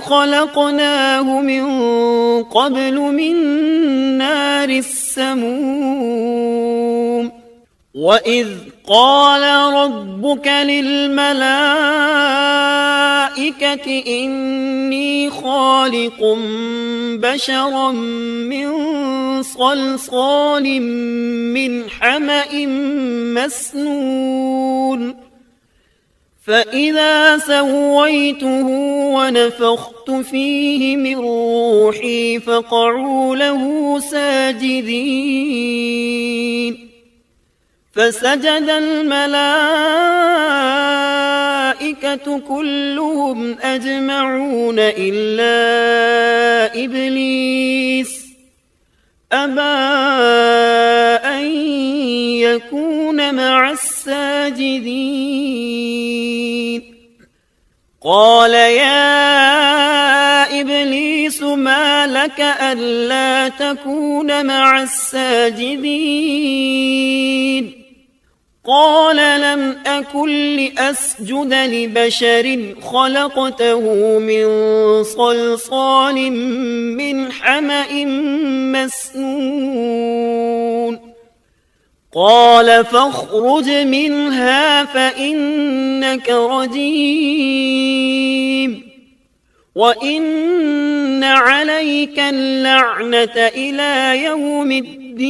خَلَقْنَاهُ مِنْ قَبْلُ مِنْ نَارِ السَّمُومِ وَإِذْ قَالَ رَبُّكَ لِلْمَلَائِكَةِ إِنِّي خَالِقٌ بَشَرًا مِّن صَلْصَالٍ مِّنْ حَمَإٍ مَّسْنُونٍ فَإِذَا سَوَّيْتُهُ وَنَفَخْتُ فِيهِ مِن رُّوحِي فَقَعُوا لَهُ سَاجِدِينَ فسجد الملائكة كلهم أجمعون إلا إبليس أبى أن يكون مع الساجدين قال يا إبليس ما لك ألا تكون مع الساجدين قال لم أكن لأسجد لبشر خلقته من صلصال من حمأ مسنون قال فاخرج منها فإنك رجيم وَإِنَّ عَلَيْكَ اللَّعْنَةَ إِلَى يَوْمِ الدِّينِ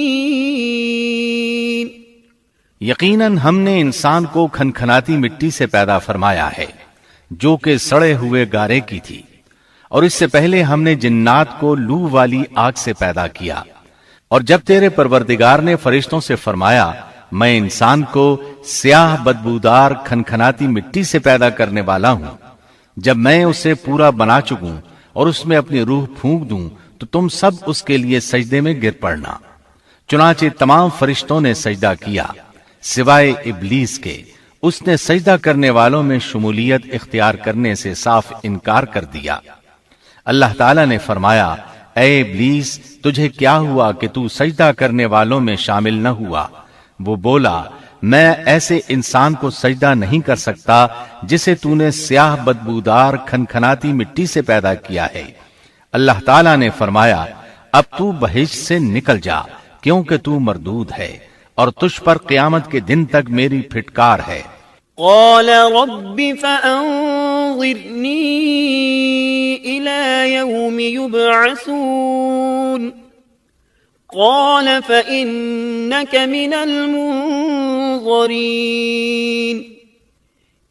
یقیناً ہم نے انسان کو کھنکھناتی مٹی سے پیدا فرمایا ہے جو کہ سڑے ہوئے گارے کی تھی، اور اس سے پہلے ہم نے جنات کو لو والی آگ سے پیدا کیا، اور جب تیرے پروردگار نے فرشتوں سے فرمایا میں انسان کو سیاہ بدبودار کھنکھناتی مٹی سے پیدا کرنے والا ہوں، جب میں اسے پورا بنا چکوں اور اس میں اپنی روح پھونک دوں تو تم سب اس کے لیے سجدے میں گر پڑنا۔ چنانچہ تمام فرشتوں نے سجدہ کیا سوائے ابلیس کے، اس نے سجدہ کرنے والوں میں شمولیت اختیار کرنے سے صاف انکار کر دیا۔ اللہ تعالیٰ نے فرمایا اے ابلیس تجھے کیا ہوا کہ تو سجدہ کرنے والوں میں شامل نہ ہوا؟ وہ بولا میں ایسے انسان کو سجدہ نہیں کر سکتا جسے تو نے سیاہ بدبودار کھنکھناتی مٹی سے پیدا کیا ہے۔ اللہ تعالیٰ نے فرمایا اب تو بہشت سے نکل جا کیونکہ تو مردود ہے اور تجھ پر قیامت کے دن تک میری پھٹکار ہے۔ قال رب فأنظرني إلى يوم يبعثون قال فإنك من المنظرين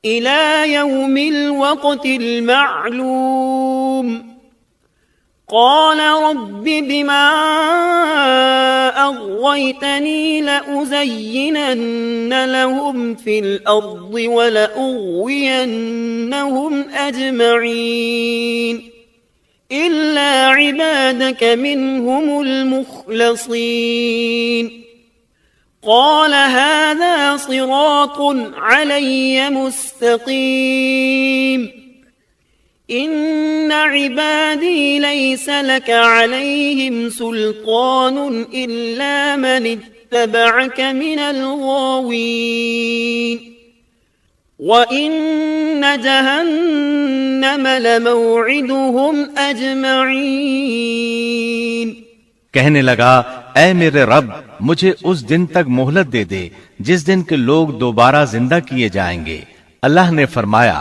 إلى يوم الوقت المعلوم قال رب بما أغويتني لأزينن لهم في الأرض ولأغوينهم أجمعين إلا عبادك منهم المخلصين قال هذا صراط علي مستقيم إن عبادي ليس لك عليهم سلطان إلا من اتبعك من الغاوين وَإِنَّ جَهَنَّمَ لَمَوْعِدُهُمْ أَجْمَعِينَ کہنے لگا اے میرے رب مجھے اس دن تک مہلت دے دے جس دن کے لوگ دوبارہ زندہ کیے جائیں گے۔ اللہ نے فرمایا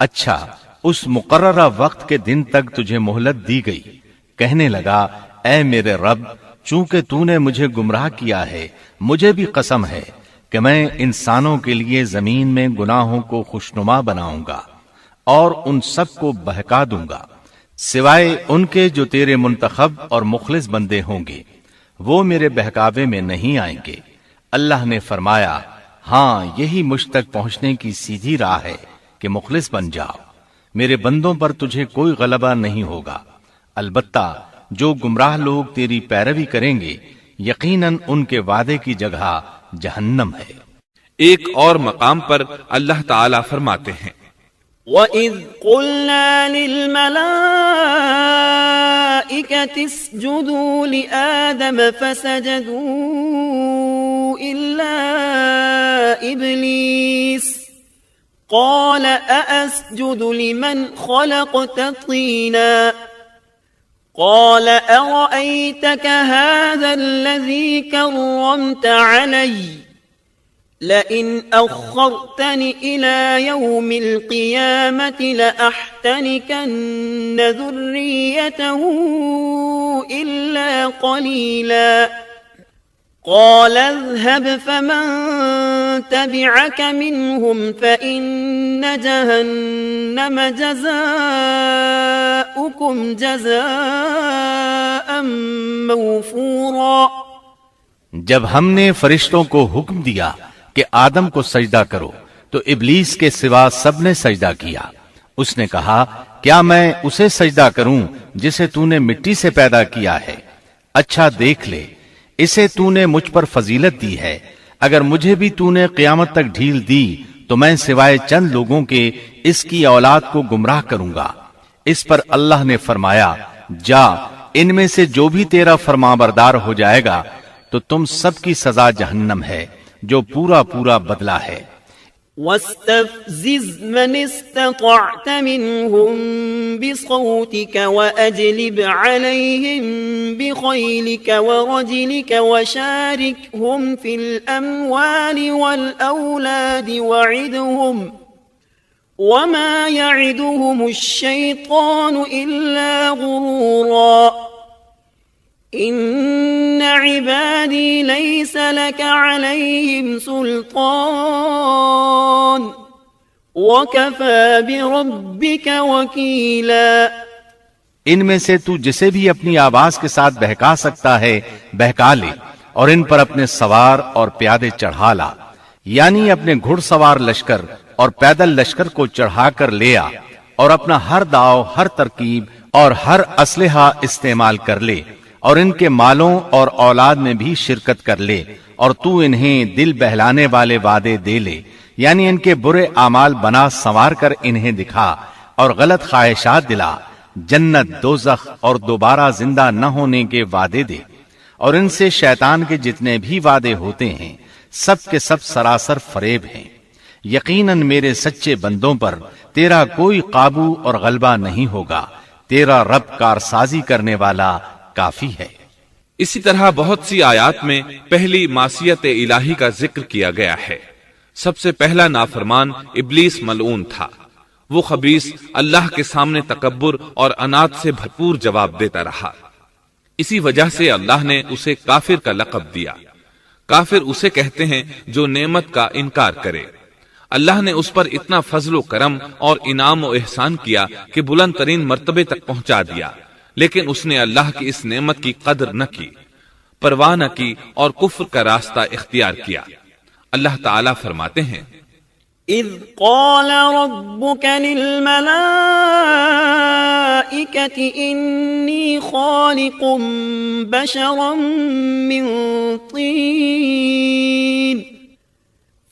اچھا اس مقررہ وقت کے دن تک تجھے مہلت دی گئی. کہنے لگا اے میرے رب، چونکہ تو نے مجھے گمراہ کیا ہے، مجھے بھی قسم ہے کہ میں انسانوں کے لیے زمین میں گناہوں کو خوشنما بناؤں گا اور ان سب کو بہکا دوں گا، سوائے ان کے جو تیرے منتخب اور مخلص بندے ہوں گے، وہ میرے بہکاوے میں نہیں آئیں گے. اللہ نے فرمایا ہاں یہی مجھ تک پہنچنے کی سیدھی راہ ہے کہ مخلص بن جاؤ، میرے بندوں پر تجھے کوئی غلبہ نہیں ہوگا. البتہ جو گمراہ لوگ تیری پیروی کریں گے یقیناً ان کے وعدے کی جگہ جہنم ہے. ایک اور مقام پر اللہ تعالی فرماتے ہیں وَإِذْ قُلْنَا لِلْمَلَائِكَةِ اسْجُدُوا لِآدَمَ فَسَجَدُوا إِلَّا إِبْلِيسَ قَالَ أَأَسْجُدُ لِمَنْ خَلَقْتَ طِينًا قال أرأيتك هذا الذي كرمت علي لئن أخرتني إلى يوم القيامة لأحتنكن ذريته إلا قليلا قال اذهب فمن تبعك منهم فإن جهنم جزاؤكم جزاء موفورا. جب ہم نے فرشتوں کو حکم دیا کہ آدم کو سجدہ کرو تو ابلیس کے سوا سب نے سجدہ کیا. اس نے کہا کیا میں اسے سجدہ کروں جسے تو نے مٹی سے پیدا کیا ہے؟ اچھا دیکھ لے، اسے تو نے مجھ پر فضیلت دی ہے، اگر مجھے بھی تو نے قیامت تک ڈھیل دی تو میں سوائے چند لوگوں کے اس کی اولاد کو گمراہ کروں گا. اس پر اللہ نے فرمایا جا، ان میں سے جو بھی تیرا فرمانبردار ہو جائے گا تو تم سب کی سزا جہنم ہے جو پورا پورا بدلہ ہے. واستفزز من استطعت منهم بصوتك وأجلب عليهم بخيلك ورجلك وشاركهم في الأموال والأولاد وعدهم وما يعدهم الشيطان إلا غرورا إن عبادي ليس لك عليهم سلطان وكفى بربك وكيلا. ان میں سے تو جسے بھی اپنی آواز کے ساتھ بہکا سکتا ہے بہکا لے، اور ان پر اپنے سوار اور پیادے چڑھا لا، یعنی اپنے گھڑ سوار لشکر اور پیدل لشکر کو چڑھا کر لے آ، اور اپنا ہر داؤ، ہر ترکیب اور ہر اسلحہ استعمال کر لے، اور ان کے مالوں اور اولاد میں بھی شرکت کر لے، اور تو انہیں دل بہلانے والے وعدے دے لے، یعنی ان کے برے اعمال بنا سنوار کر انہیں دکھا اور غلط خواہشات دلا، جنت، دوزخ اور دوبارہ زندہ نہ ہونے کے وعدے دے، اور ان سے شیطان کے جتنے بھی وعدے ہوتے ہیں سب کے سب سراسر فریب ہیں. یقیناً میرے سچے بندوں پر تیرا کوئی قابو اور غلبہ نہیں ہوگا، تیرا رب کارسازی کرنے والا کافی ہے. اسی طرح بہت سی آیات میں پہلی معصیت الہی کا ذکر کیا گیا ہے. سب سے پہلا نافرمان ابلیس ملعون تھا. وہ خبیث اللہ کے سامنے تکبر اور انات سے بھرپور جواب دیتا رہا. اسی وجہ سے اللہ نے اسے کافر کا لقب دیا. کافر اسے کہتے ہیں جو نعمت کا انکار کرے. اللہ نے اس پر اتنا فضل و کرم اور انعام و احسان کیا کہ بلند ترین مرتبے تک پہنچا دیا، لیکن اس نے اللہ کی اس نعمت کی قدر نہ کی، پرواہ نہ کی اور کفر کا راستہ اختیار کیا. اللہ تعالیٰ فرماتے ہیں اذ قال ربك للملائكة انی خالق بشرا من طین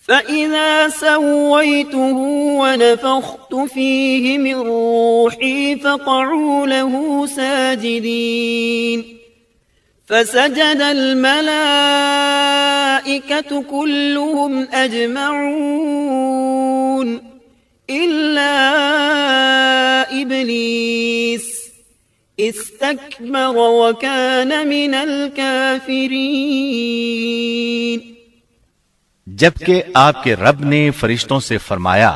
فإذا سويته ونفخت فيه من روحي فقعوا له ساجدين فسجد الملائكة كلهم أجمعون إلا إبليس استكبر وكان من الكافرين. جبکہ آپ کے رب نے فرشتوں سے فرمایا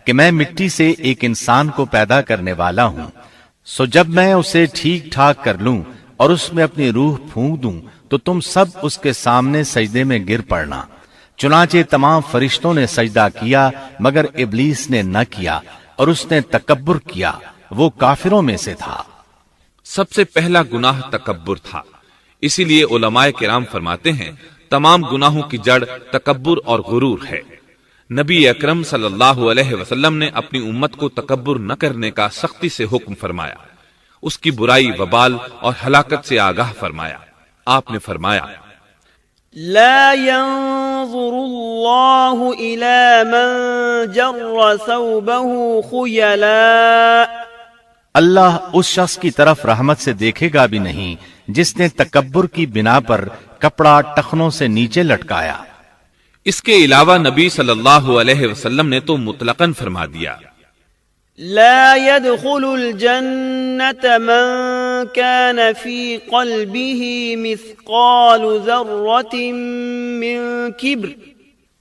کہ میں مٹی سے ایک انسان کو پیدا کرنے والا ہوں، سو جب میں اسے ٹھیک ٹھاک کر لوں اور اس میں اپنی روح پھونک دوں تو تم سب اس کے سامنے سجدے میں گر پڑنا۔ چنانچہ تمام فرشتوں نے سجدہ کیا مگر ابلیس نے نہ کیا اور اس نے تکبر کیا، وہ کافروں میں سے تھا۔ سب سے پہلا گناہ تکبر تھا، اسی لیے علماء کرام فرماتے ہیں تمام گناہوں کی جڑ تکبر اور غرور ہے۔ نبی اکرم صلی اللہ علیہ وسلم نے اپنی امت کو تکبر نہ کرنے کا سختی سے حکم فرمایا، اس کی برائی، وبال اور ہلاکت سے آگاہ فرمایا۔ آپ نے فرمایا لا ينظر الله إلى من جر ثوبه خيلاء، اللہ اس شخص کی طرف رحمت سے دیکھے گا بھی نہیں جس نے تکبر کی بنا پر کپڑا ٹخنوں سے نیچے لٹکایا۔ اس کے علاوہ نبی صلی اللہ علیہ وسلم نے تو مطلقاً فرما دیا لا يدخل الجنة من كان في قلبه مثقال ذرة من كبر،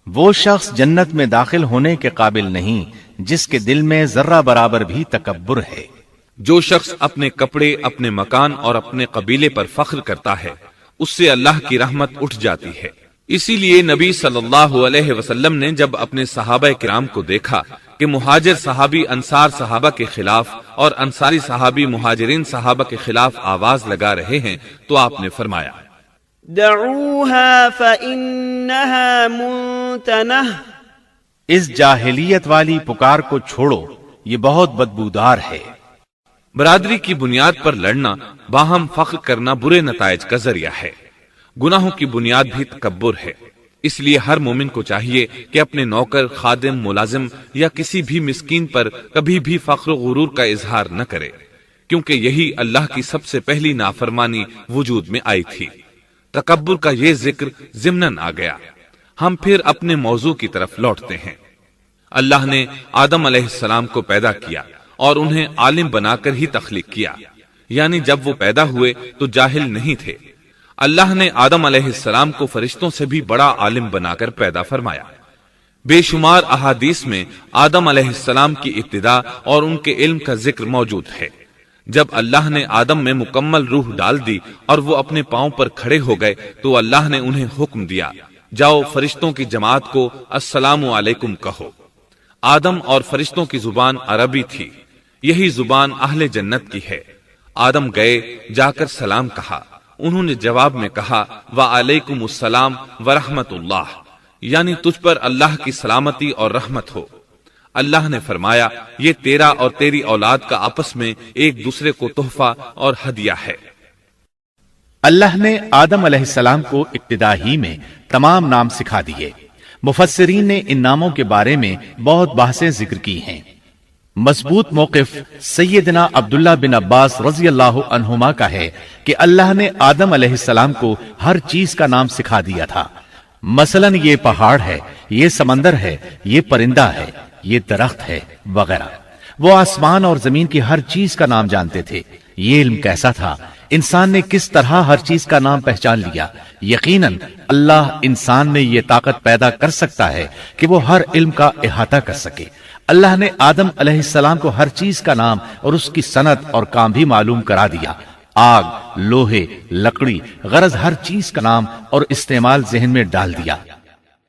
وہ شخص جنت میں داخل ہونے کے قابل نہیں جس کے دل میں ذرہ برابر بھی تکبر ہے۔ جو شخص اپنے کپڑے، اپنے مکان اور اپنے قبیلے پر فخر کرتا ہے اس سے اللہ کی رحمت اٹھ جاتی ہے۔ اسی لیے نبی صلی اللہ علیہ وسلم نے جب اپنے صحابہ کرام کو دیکھا کہ مہاجر صحابی انصار صحابہ کے خلاف اور انصاری صحابی مہاجرین صحابہ کے خلاف آواز لگا رہے ہیں تو آپ نے فرمایا دعوها فإنها منتنہ، اس جاہلیت والی پکار کو چھوڑو، یہ بہت بدبودار ہے۔ برادری کی بنیاد پر لڑنا، باہم فخر کرنا برے نتائج کا ذریعہ ہے۔ گناہوں کی بنیاد بھی تکبر ہے، اس لیے ہر مومن کو چاہیے کہ اپنے نوکر، خادم، ملازم یا کسی بھی مسکین پر کبھی بھی فخر و غرور کا اظہار نہ کرے، کیونکہ یہی اللہ کی سب سے پہلی نافرمانی وجود میں آئی تھی۔ تکبر کا یہ ذکر ضمناً آ گیا۔ ہم پھر اپنے موضوع کی طرف لوٹتے ہیں۔ اللہ نے آدم علیہ السلام کو پیدا کیا اور انہیں عالم بنا کر ہی تخلیق کیا، یعنی جب وہ پیدا ہوئے تو جاہل نہیں تھے۔ اللہ نے آدم علیہ السلام کو فرشتوں سے بھی بڑا عالم بنا کر پیدا فرمایا۔ بے شمار احادیث میں آدم علیہ السلام کی ابتدا اور ان کے علم کا ذکر موجود ہے۔ جب اللہ نے آدم میں مکمل روح ڈال دی اور وہ اپنے پاؤں پر کھڑے ہو گئے تو اللہ نے انہیں حکم دیا، جاؤ فرشتوں کی جماعت کو السلام علیکم کہو۔ آدم اور فرشتوں کی زبان عربی تھی، یہی زبان اہل جنت کی ہے۔ آدم گئے، جا کر سلام کہا، انہوں نے جواب میں کہا وعلیکم السلام ورحمت اللہ، یعنی تجھ پر اللہ کی سلامتی اور رحمت ہو۔ اللہ نے فرمایا یہ تیرا اور تیری اولاد کا آپس میں ایک دوسرے کو تحفہ اور ہدیہ ہے۔ اللہ نے آدم علیہ السلام کو ابتدا ہی میں تمام نام سکھا دیے۔ مفسرین نے ان ناموں کے بارے میں بہت بحثیں ذکر کی ہیں۔ مضبوط موقف سیدنا عبداللہ بن عباس رضی اللہ عنہما کا ہے کہ اللہ نے آدم علیہ السلام کو ہر چیز کا نام سکھا دیا تھا، مثلاً یہ پہاڑ ہے، یہ سمندر ہے، یہ پرندہ ہے، یہ درخت ہے وغیرہ۔ وہ آسمان اور زمین کی ہر چیز کا نام جانتے تھے۔ یہ علم کیسا تھا، انسان نے کس طرح ہر چیز کا نام پہچان لیا۔ یقیناً اللہ انسان میں یہ طاقت پیدا کر سکتا ہے کہ وہ ہر علم کا احاطہ کر سکے۔ اللہ نے آدم علیہ السلام کو ہر چیز کا نام اور اس کی صنعت اور کام بھی معلوم کرا دیا۔ آگ، لوہے، لکڑی، غرض ہر چیز کا نام اور استعمال ذہن میں ڈال دیا۔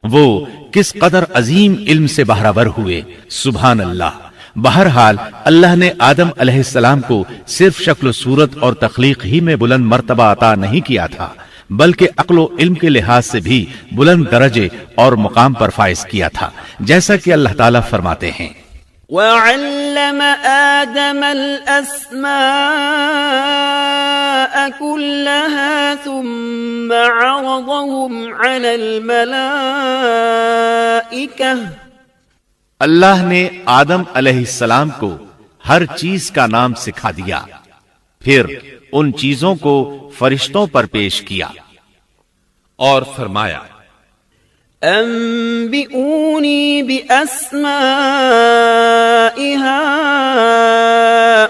وہ کس قدر عظیم علم سے بہرور ہوئے، سبحان اللہ۔ بہرحال اللہ نے آدم علیہ السلام کو صرف شکل و صورت اور تخلیق ہی میں بلند مرتبہ عطا نہیں کیا تھا، بلکہ عقل و علم کے لحاظ سے بھی بلند درجے اور مقام پر فائز کیا تھا، جیسا کہ اللہ تعالیٰ فرماتے ہیں وَعَلَّمَ آدَمَ الْأَسْمَاءَ كُلَّهَا ثُمَّ عَرَضَهُمْ عَلَى الْمَلَائِكَةِ۔ اللہ نے آدم علیہ السلام کو ہر چیز کا نام سکھا دیا، پھر ان چیزوں کو فرشتوں پر پیش کیا اور فرمایا أنبئوني بأسماء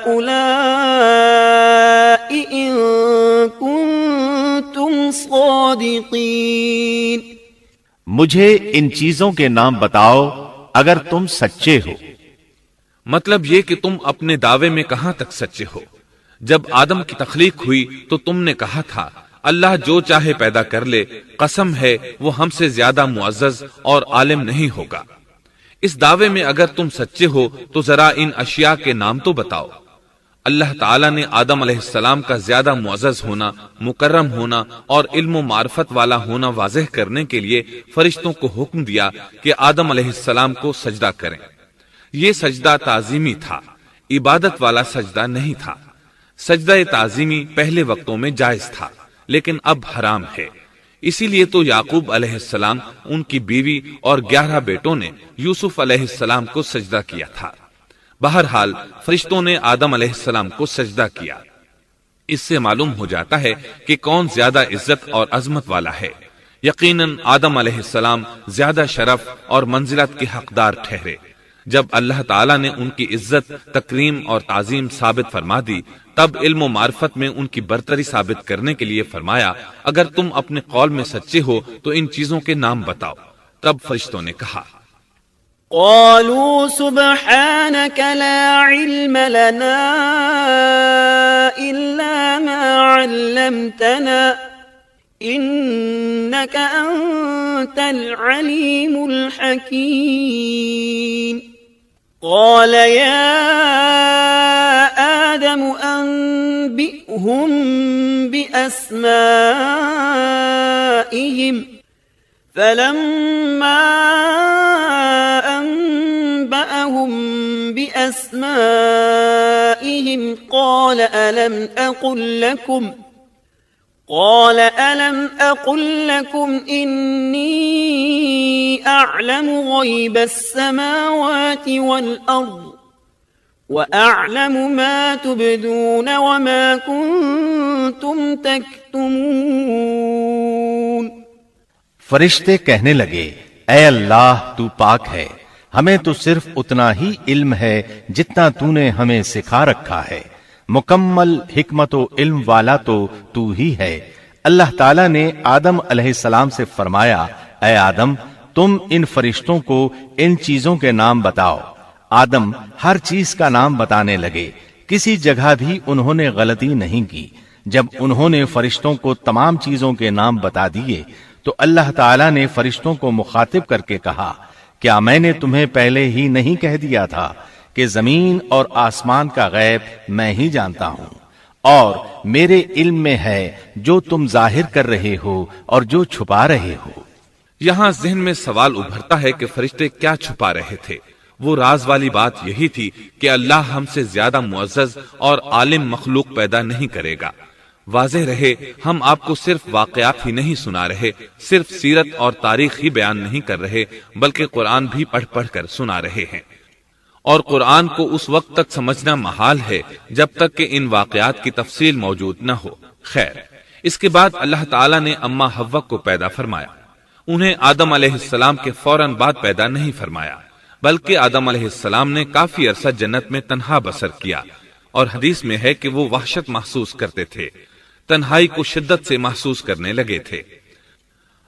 هؤلاء إن كنتم صادقين۔ مجھے ان چیزوں کے نام بتاؤ اگر تم سچے ہو۔ مطلب یہ کہ تم اپنے دعوے میں کہاں تک سچے ہو؟ جب آدم کی تخلیق ہوئی تو تم نے کہا تھا اللہ جو چاہے پیدا کر لے، قسم ہے وہ ہم سے زیادہ معزز اور عالم نہیں ہوگا۔ اس دعوے میں اگر تم سچے ہو تو ذرا ان اشیاء کے نام تو بتاؤ۔ اللہ تعالیٰ نے آدم علیہ السلام کا زیادہ معزز ہونا، مکرم ہونا اور علم و معرفت والا ہونا واضح کرنے کے لیے فرشتوں کو حکم دیا کہ آدم علیہ السلام کو سجدہ کریں۔ یہ سجدہ تعظیمی تھا، عبادت والا سجدہ نہیں تھا۔ سجدہ تعظیمی پہلے وقتوں میں جائز تھا، لیکن اب حرام ہے۔ اسی لیے تو یعقوب علیہ السلام، ان کی بیوی اور 11 بیٹوں نے یوسف علیہ السلام کو سجدہ کیا تھا۔ بہرحال فرشتوں نے آدم علیہ السلام کو سجدہ کیا۔ اس سے معلوم ہو جاتا ہے کہ کون زیادہ عزت اور عظمت والا ہے۔ یقیناً آدم علیہ السلام زیادہ شرف اور منزلت کے حقدار ٹھہرے۔ جب اللہ تعالیٰ نے ان کی عزت، تکریم اور تعظیم ثابت فرما دی، تب علم و معرفت میں ان کی برتری ثابت کرنے کے لیے فرمایا اگر تم اپنے قول میں سچے ہو تو ان چیزوں کے نام بتاؤ۔ تب فرشتوں نے کہا قالوا سبحانك لا علم لنا إلا ما علمتنا إنك أنت العليم الحكيم قال يا آدم أنبئهم بأسمائهم فلما أنبأهم بأسمائهم قال ألم أقل لكم إني أعلم غيب السماوات والأرض وأعلم ما تبدون وما كنتم تكتمون۔ فرشتے کہنے لگے اے اللہ تو پاک ہے، ہمیں تو صرف اتنا ہی علم ہے جتنا تو نے ہمیں سکھا رکھا ہے، مکمل حکمت و علم والا تو ہی ہے۔ اللہ تعالیٰ نے آدم علیہ السلام سے فرمایا اے آدم تم ان فرشتوں کو ان چیزوں کے نام بتاؤ۔ آدم ہر چیز کا نام بتانے لگے، کسی جگہ بھی انہوں نے غلطی نہیں کی۔ جب انہوں نے فرشتوں کو تمام چیزوں کے نام بتا دیے تو اللہ تعالیٰ نے فرشتوں کو مخاطب کر کے کہا کیا میں نے تمہیں پہلے ہی نہیں کہہ دیا تھا کہ زمین اور آسمان کا غیب میں ہی جانتا ہوں، اور میرے علم میں ہے جو تم ظاہر کر رہے ہو اور جو چھپا رہے ہو۔ یہاں ذہن میں سوال ابھرتا ہے کہ فرشتے کیا چھپا رہے تھے؟ وہ راز والی بات یہی تھی کہ اللہ ہم سے زیادہ معزز اور عالم مخلوق پیدا نہیں کرے گا۔ واضح رہے ہم آپ کو صرف واقعات ہی نہیں سنا رہے، صرف سیرت اور تاریخ ہی بیان نہیں کر رہے، بلکہ قرآن بھی پڑھ پڑھ کر سنا رہے ہیں۔ اور قرآن کو اس وقت تک سمجھنا محال ہے جب تک کہ ان واقعات کی تفصیل موجود نہ ہو۔ خیر، اس کے بعد اللہ تعالیٰ نے اما حوا کو پیدا فرمایا۔ انہیں آدم علیہ السلام کے فوراً بعد پیدا نہیں فرمایا، بلکہ آدم علیہ السلام نے کافی عرصہ جنت میں تنہا بسر کیا، اور حدیث میں ہے کہ وہ وحشت محسوس کرتے تھے، تنہائی کو شدت سے محسوس کرنے لگے تھے۔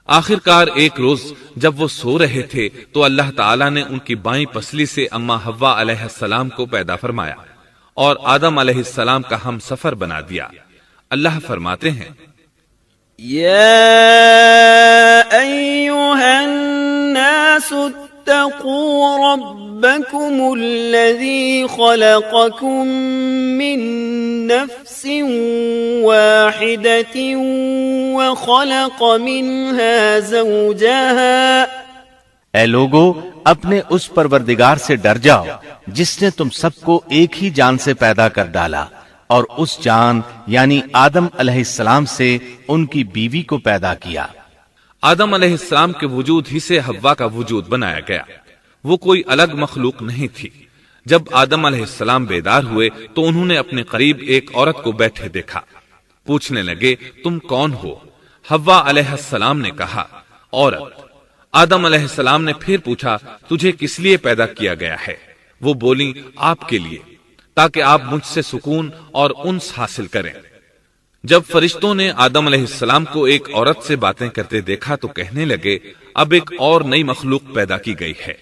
آخر کار ایک روز جب وہ سو رہے تھے تو اللہ تعالیٰ نے ان کی بائیں پسلی سے اما حوا علیہ السلام کو پیدا فرمایا اور آدم علیہ السلام کا ہم سفر بنا دیا۔ اللہ فرماتے ہیں يا أيها الناس اتقوا ربكم الذي خلقكم من نفس واحدة وخلق منها زوجها۔ اے لوگو اپنے اس پروردگار سے ڈر جاؤ جس نے تم سب کو ایک ہی جان سے پیدا کر ڈالا، اور اس جان یعنی آدم علیہ السلام سے ان کی بیوی کو پیدا کیا۔ آدم علیہ السلام کے وجود ہی سے حوا کا وجود بنایا گیا، وہ کوئی الگ مخلوق نہیں تھی۔ جب آدم علیہ السلام بیدار ہوئے تو انہوں نے اپنے قریب ایک عورت کو بیٹھے دیکھا۔ پوچھنے لگے تم کون ہو؟ حوا علیہ السلام نے کہا عورت۔ آدم علیہ السلام نے پھر پوچھا تجھے کس لیے پیدا کیا گیا ہے؟ وہ بولی آپ کے لیے، تاکہ آپ مجھ سے سکون اور انس حاصل کریں۔ جب فرشتوں نے آدم علیہ السلام کو ایک عورت سے باتیں کرتے دیکھا تو کہنے لگے اب ایک اور نئی مخلوق پیدا کی گئی ہے۔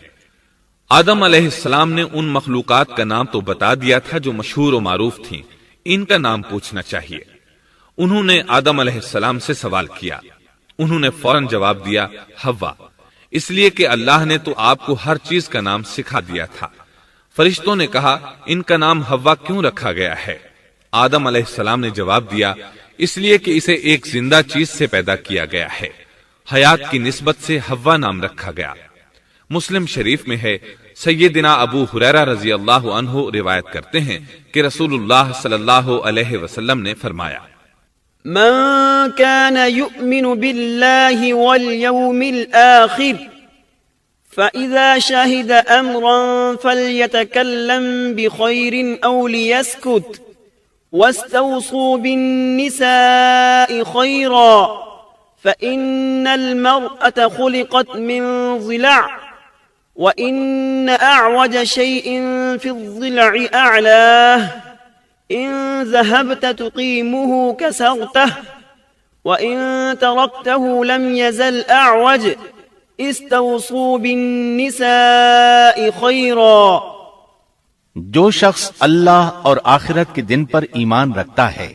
آدم علیہ السلام نے ان مخلوقات کا نام تو بتا دیا تھا جو مشہور و معروف تھیں، ان کا نام پوچھنا چاہیے۔ انہوں نے آدم علیہ السلام سے سوال کیا، انہوں نے فوراً جواب دیا حوا، اس لیے کہ اللہ نے تو آپ کو ہر چیز کا نام سکھا دیا تھا۔ فرشتوں نے کہا ان کا نام حوا کیوں رکھا گیا ہے؟ آدم علیہ السلام نے جواب دیا اس لیے کہ اسے ایک زندہ چیز سے پیدا کیا گیا ہے، حیات کی نسبت سے حوا نام رکھا گیا۔ مسلم شریف میں ہے، سیدنا ابو ہریرہ رضی اللہ عنہ روایت کرتے ہیں کہ رسول اللہ صلی اللہ علیہ وسلم نے فرمایا، من كان يؤمن بالله واليوم الآخر فإذا شهد أمرا فليتكلم بخير أو ليسكت واستوصوا بالنساء خيرا فإن المرأة خلقت من ضلع وإن أعوج شيء في الضلع أعلاه إن ذهبت تقيمه كسرته وإن تركته لم يزل أعوج استوصوا بالنساء خيرا۔ جو شخص اللہ اور آخرت کے دن پر ایمان رکھتا ہے،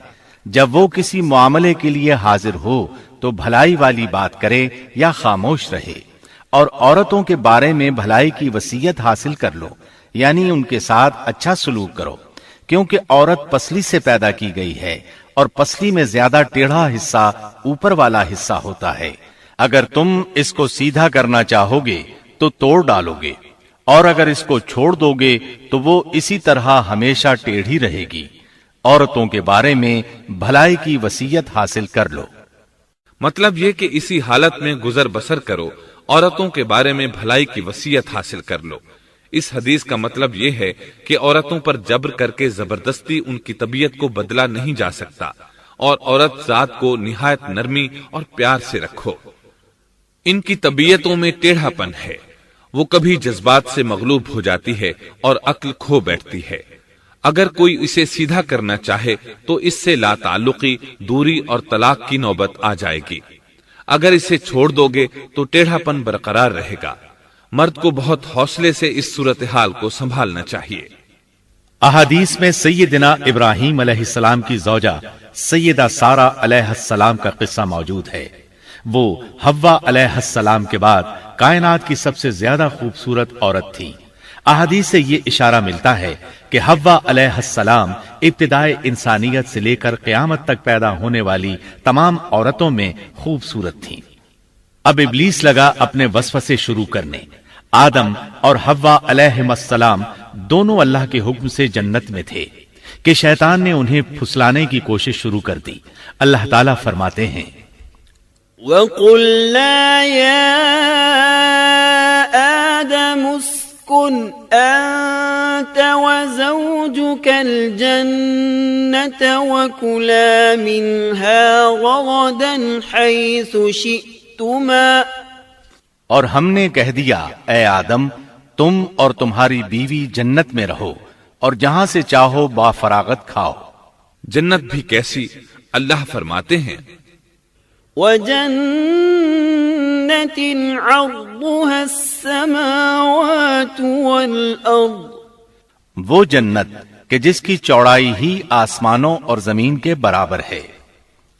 جب وہ کسی معاملے کے لیے حاضر ہو تو بھلائی والی بات کرے یا خاموش رہے، اور عورتوں کے بارے میں بھلائی کی وصیت حاصل کر لو، یعنی ان کے ساتھ اچھا سلوک کرو، کیونکہ عورت پسلی سے پیدا کی گئی ہے اور پسلی میں زیادہ ٹیڑھا حصہ اوپر والا حصہ ہوتا ہے۔ اگر تم اس کو سیدھا کرنا چاہو گے تو توڑ ڈالو گے، اور اگر اس کو چھوڑ دو گے تو وہ اسی طرح ہمیشہ ٹیڑھی رہے گی۔ عورتوں کے بارے میں بھلائی کی وصیت حاصل کر لو۔ مطلب یہ کہ اسی حالت میں گزر بسر کرو، عورتوں کے بارے میں بھلائی کی وصیت حاصل کر لو۔ اس حدیث کا مطلب یہ ہے کہ عورتوں پر جبر کر کے زبردستی ان کی طبیعت کو بدلا نہیں جا سکتا، اور عورت ذات کو نہایت نرمی اور پیار سے رکھو۔ ان کی طبیعتوں میں ٹیڑھا پن ہے، وہ کبھی جذبات سے مغلوب ہو جاتی ہے اور عقل کھو بیٹھتی ہے۔ اگر کوئی اسے سیدھا کرنا چاہے تو اس سے لا تعلقی، دوری اور طلاق کی نوبت آ جائے گی۔ اگر اسے چھوڑ دو گے تو ٹیڑھا پن برقرار رہے گا۔ مرد کو بہت حوصلے سے اس صورتحال کو سنبھالنا چاہیے۔ احادیث میں سیدنا ابراہیم علیہ السلام کی زوجہ سیدہ سارہ علیہ السلام کا قصہ موجود ہے۔ وہ حوا علیہ السلام کے بعد کائنات کی سب سے زیادہ خوبصورت عورت تھی۔ احادیث سے یہ اشارہ ملتا ہے کہ حوا علیہ السلام ابتدائے انسانیت سے لے کر قیامت تک پیدا ہونے والی تمام عورتوں میں خوبصورت تھیں۔ اب ابلیس لگا اپنے وسوسے شروع کرنے۔ آدم اور حوا علیہ السلام دونوں اللہ کے حکم سے جنت میں تھے کہ شیطان نے انہیں پھسلانے کی کوشش شروع کر دی۔ اللہ تعالیٰ فرماتے ہیں، وَقُلْنَا يَا آدَمُ اسْكُنْ أَنْتَ وَزَوْجُكَ الْجَنَّةَ وَكُلَا مِنْهَا رَغَدًا حَيْثُ شِئْتُمَا۔ اور ہم نے کہہ دیا اے آدم، تم اور تمہاری بیوی جنت میں رہو اور جہاں سے چاہو با فراغت کھاؤ۔ جنت بھی کیسی؟ اللہ فرماتے ہیں، وَجَنَّةٍ عَرْضُهَا السَّمَاوَاتُ وَالْأَرْضُ، وہ جنت کہ جس کی چوڑائی ہی آسمانوں اور زمین کے برابر ہے۔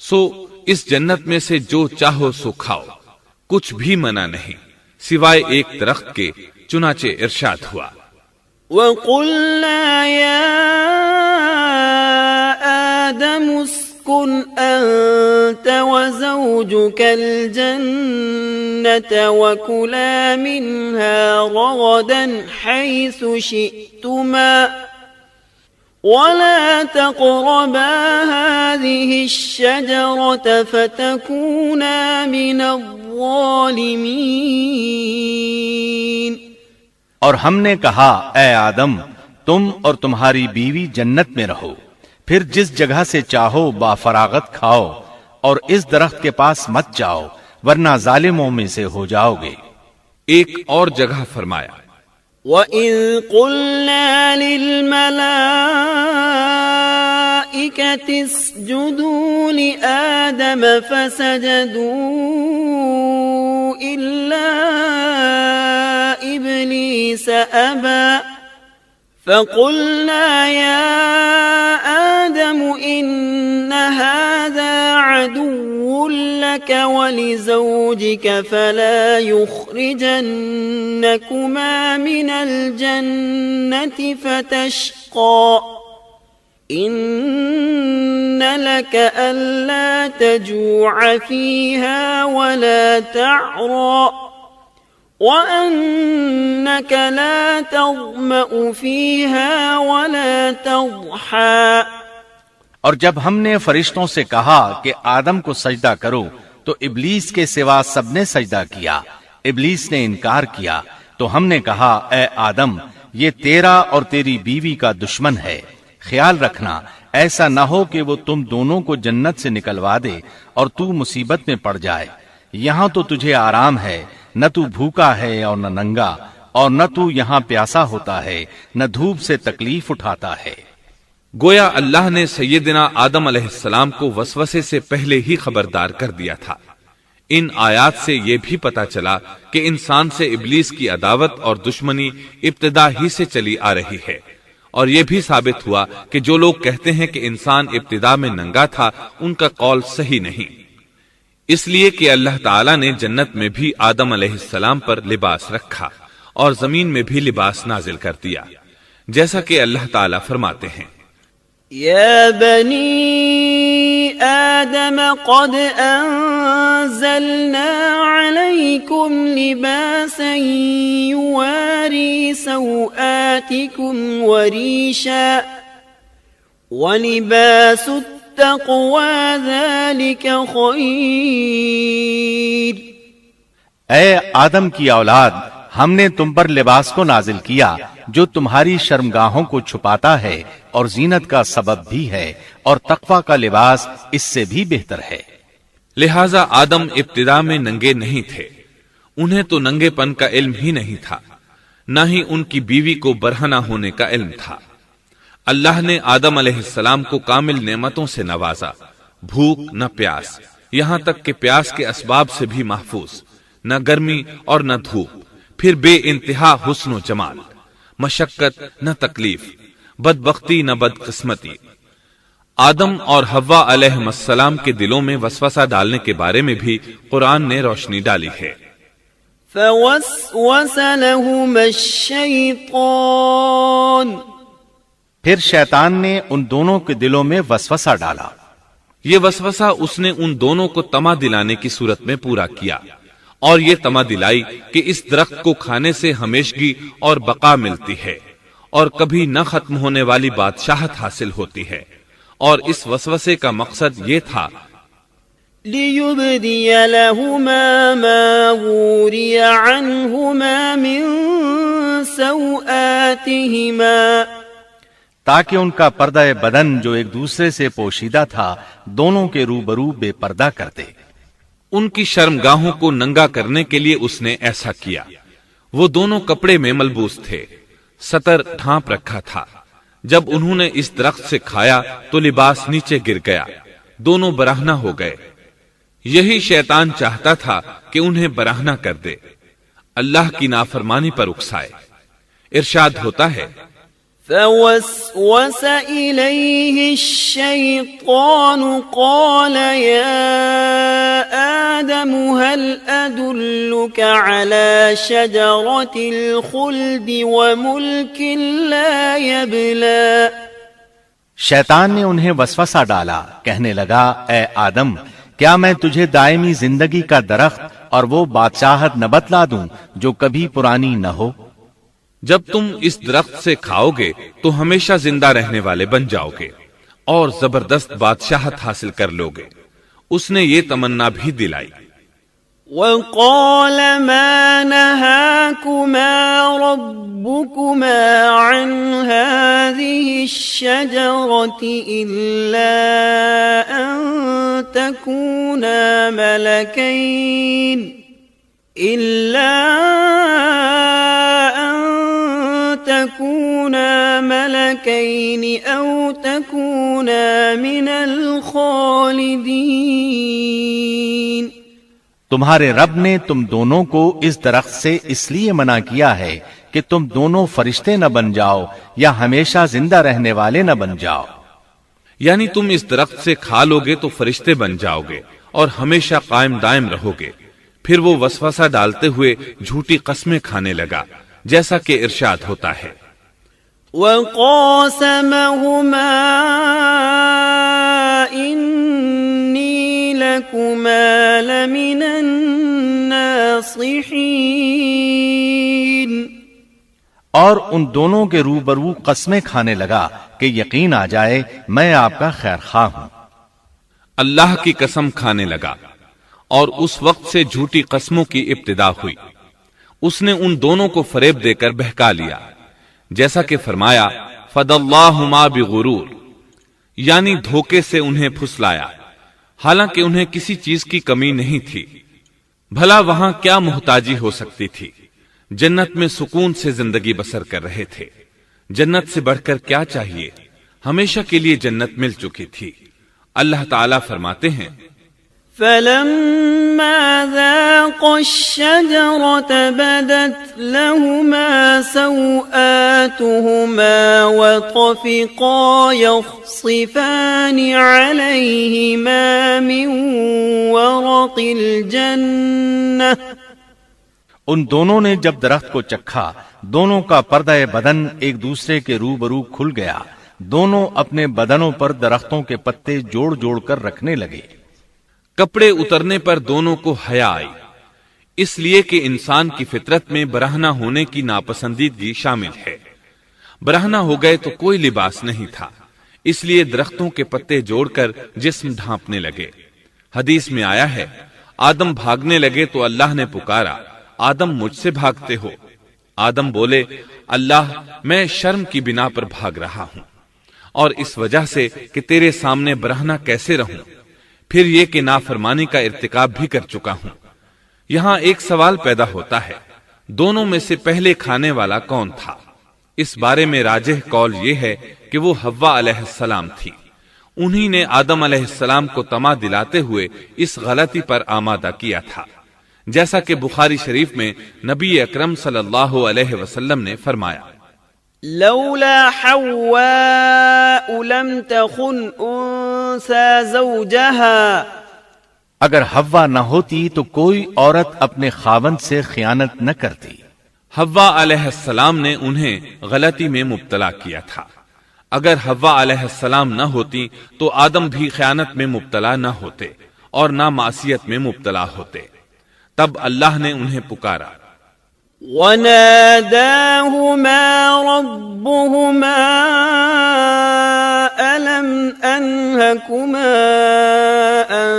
سو اس جنت میں سے جو چاہو سو کھاؤ، کچھ بھی منع نہیں سوائے ایک درخت کے، چنانچہ ارشاد ہوا، وَقُلْنَا يَا آدَمُ اسْكُنْ أَنْتَ وَزَوْجُكَ الْجَنَّةَ وَكُلَا مِنْهَا رَغَدًا حَيْثُ شِئْتُمَا وَلَا تَقْرَبَا هَذِهِ الشَّجَرَةَ فَتَكُونَا مِنَ الظَّالِمِينَ۔ اور ہم نے کہا اے آدم، تم اور تمہاری بیوی جنت میں رہو، پھر جس جگہ سے چاہو با فراغت کھاؤ، اور اس درخت کے پاس مت جاؤ ورنہ ظالموں میں سے ہو جاؤ گے۔ ایک اور جگہ فرمایا، وَإِذْ قُلْنَا لِلْمَلَائِكَةِ اسْجُدُوا لِآدَمَ فَسَجَدُوا إِلَّا إِبْلِيسَ إبليس أبى فقلنا يا آدم إن هذا عدو لك ولزوجك فلا يخرجنكما من الجنة فتشقى إن لك ألا تجوع فيها ولا تعرى وأنك لا تظمأ فيها ولا تضحى. اور جب ہم نے فرشتوں سے کہا کہ آدم کو سجدہ کرو تو ابلیس کے سوا سب نے سجدہ کیا. ابلیس نے انکار کیا تو ہم نے کہا اے آدم یہ تیرا اور تیری بیوی کا دشمن ہے، خیال رکھنا ایسا نہ ہو کہ وہ تم دونوں کو جنت سے نکلوا دے اور تو مصیبت میں پڑ جائے. یہاں تو تجھے آرام ہے، نہ تو بھوکا ہے اور نہ ننگا، اور نہ تو یہاں پیاسا ہوتا ہے، نہ دھوپ سے تکلیف اٹھاتا ہے. گویا اللہ نے سیدنا آدم علیہ السلام کو وسوسے سے پہلے ہی خبردار کر دیا تھا. ان آیات سے یہ بھی پتا چلا کہ انسان سے ابلیس کی عداوت اور دشمنی ابتدا ہی سے چلی آ رہی ہے، اور یہ بھی ثابت ہوا کہ جو لوگ کہتے ہیں کہ انسان ابتدا میں ننگا تھا ان کا قول صحیح نہیں، اس لیے کہ اللہ تعالیٰ نے جنت میں بھی آدم علیہ السلام پر لباس رکھا اور زمین میں بھی لباس نازل کر دیا، جیسا کہ اللہ تعالیٰ فرماتے ہیں يا بني آدم قد أنزلنا عليكم لباسا يواري سوآتكم وريشا ولباس التقوى ذلك خير. اے آدم کی اولاد، ہم نے تم پر لباس کو نازل کیا جو تمہاری شرمگاہوں کو چھپاتا ہے اور زینت کا سبب بھی ہے، اور تقوی کا لباس اس سے بھی بہتر ہے. لہذا آدم ابتدا میں ننگے نہیں تھے، انہیں تو ننگے پن کا علم ہی نہیں تھا، نہ ہی ان کی بیوی کو برہنہ ہونے کا علم تھا. اللہ نے آدم علیہ السلام کو کامل نعمتوں سے نوازا، بھوک نہ پیاس، یہاں تک کہ پیاس کے اسباب سے بھی محفوظ، نہ گرمی اور نہ دھوپ، پھر بے انتہا حسن و جمال، مشقت نہ تکلیف، بدبختی نہ بدقسمتی. آدم اور حوا علیہ السلام کے دلوں میں وسوسہ ڈالنے کے بارے میں بھی قرآن نے روشنی ڈالی ہے. فوسوس لهما الشیطان، پھر شیطان نے ان دونوں کے دلوں میں وسوسہ ڈالا. یہ وسوسہ اس نے ان دونوں کو طمع دلانے کی صورت میں پورا کیا، اور یہ طمع دلائی کہ اس درخت کو کھانے سے ہمیشگی اور بقا ملتی ہے اور کبھی نہ ختم ہونے والی بادشاہت حاصل ہوتی ہے. اور اس وسوسے کا مقصد یہ تھا لِيُبْدِيَ لَهُمَا مَا وُورِيَ عَنْهُمَا مِنْ سَوْآتِهِمَا، تاکہ ان کا پردہ بدن جو ایک دوسرے سے پوشیدہ تھا دونوں کے روبرو بے پردہ کر دے. ان کی شرمگاہوں کو ننگا کرنے کے لیے اس نے ایسا کیا. وہ دونوں کپڑے میں ملبوس تھے، ستر ڈھانپ رکھا تھا. جب انہوں نے اس درخت سے کھایا تو لباس نیچے گر گیا، دونوں برہنہ ہو گئے. یہی شیطان چاہتا تھا کہ انہیں برہنہ کر دے، اللہ کی نافرمانی پر اکسائے. ارشاد ہوتا ہے فوسوس إليه الشيطان قال يا آدم هل أدلك على شجرة الخلد وملك لا يبلى. شیطان نے انہیں وسوسہ ڈالا، کہنے لگا اے آدم کیا میں تجھے دائمی زندگی کا درخت اور وہ بادشاہت نہ بتلا دوں جو کبھی پرانی نہ ہو؟ جب تم اس درخت سے کھاؤ گے تو ہمیشہ زندہ رہنے والے بن جاؤ گے اور زبردست بادشاہت حاصل کر لو گے. اس نے یہ تمنا بھی دلائی. وقال ما نهاكما ربكما عن هذه الشجرة إلا أن تكونا ملكين أو تكونا من الخالدين. تمہارے رب نے تم دونوں کو اس درخت سے اس لیے منع کیا ہے کہ تم دونوں فرشتے نہ بن جاؤ یا ہمیشہ زندہ رہنے والے نہ بن جاؤ. یعنی تم اس درخت سے کھا لو گے تو فرشتے بن جاؤ گے اور ہمیشہ قائم دائم رہو گے. پھر وہ وسوسہ ڈالتے ہوئے جھوٹی قسمیں کھانے لگا جیسا کہ ارشاد ہوتا ہے. وَقَاسَمَهُمَا إِنِّي لَكُمَا لَمِنَ النَّاصِحِينَ. اور ان دونوں کے روبرو قسمیں کھانے لگا کہ یقین آ جائے میں آپ کا خیر خواہ ہوں. اللہ کی قسم کھانے لگا اور اس وقت سے جھوٹی قسموں کی ابتدا ہوئی. اس نے ان دونوں کو فریب دے کر بہکا لیا جیسا کہ فرمایا فَدَلَّاهُمَا بِغُرُورٍ، یعنی دھوکے سے انہیں پھسلایا حالانکہ انہیں کسی چیز کی کمی نہیں تھی. بھلا وہاں کیا محتاجی ہو سکتی تھی؟ جنت میں سکون سے زندگی بسر کر رہے تھے. جنت سے بڑھ کر کیا چاہیے؟ ہمیشہ کے لیے جنت مل چکی تھی. اللہ تعالیٰ فرماتے ہیں فَلَمَّا ذَاقَا الشَّجَرَةَ بَدَتْ لَهُمَا سَوْآتُهُمَا وَطَفِقَا يَخْصِفَانِ عَلَيْهِمَا مِنْ وَرَقِ الْجَنَّةِ. ان دونوں نے جب درخت کو چکھا دونوں کا پردہ بدن ایک دوسرے کے روبرو کھل گیا. دونوں اپنے بدنوں پر درختوں کے پتے جوڑ جوڑ کر رکھنے لگے. کپڑے اترنے پر دونوں کو حیا آئی، اس لیے کہ انسان کی فطرت میں برہنہ ہونے کی ناپسندیدگی شامل ہے. برہنہ ہو گئے تو کوئی لباس نہیں تھا، اس لیے درختوں کے پتے جوڑ کر جسم ڈھانپنے لگے. حدیث میں آیا ہے آدم بھاگنے لگے تو اللہ نے پکارا آدم مجھ سے بھاگتے ہو؟ آدم بولے اللہ میں شرم کی بنا پر بھاگ رہا ہوں اور اس وجہ سے کہ تیرے سامنے برہنہ کیسے رہوں، پھر یہ کہ نافرمانی کا ارتکاب بھی کر چکا ہوں. یہاں ایک سوال پیدا ہوتا ہے دونوں میں سے پہلے کھانے والا کون تھا؟ اس بارے میں راجح قول یہ ہے کہ وہ حوا علیہ السلام تھی. انہی نے آدم علیہ السلام کو طمع دلاتے ہوئے اس غلطی پر آمادہ کیا تھا، جیسا کہ بخاری شریف میں نبی اکرم صلی اللہ علیہ وسلم نے فرمایا لولا حواء لم تخن انثى زوجها. اگر حوا نہ ہوتی تو کوئی عورت اپنے خاوند سے خیانت نہ کرتی. حوا علیہ السلام نے انہیں غلطی میں مبتلا کیا تھا. اگر حوا علیہ السلام نہ ہوتی تو آدم بھی خیانت میں مبتلا نہ ہوتے اور نہ معصیت میں مبتلا ہوتے. تب اللہ نے انہیں پکارا وَنَادَاهُمَا رَبُّهُمَا أَلَمْ أَنْهَكُمَا أَنْ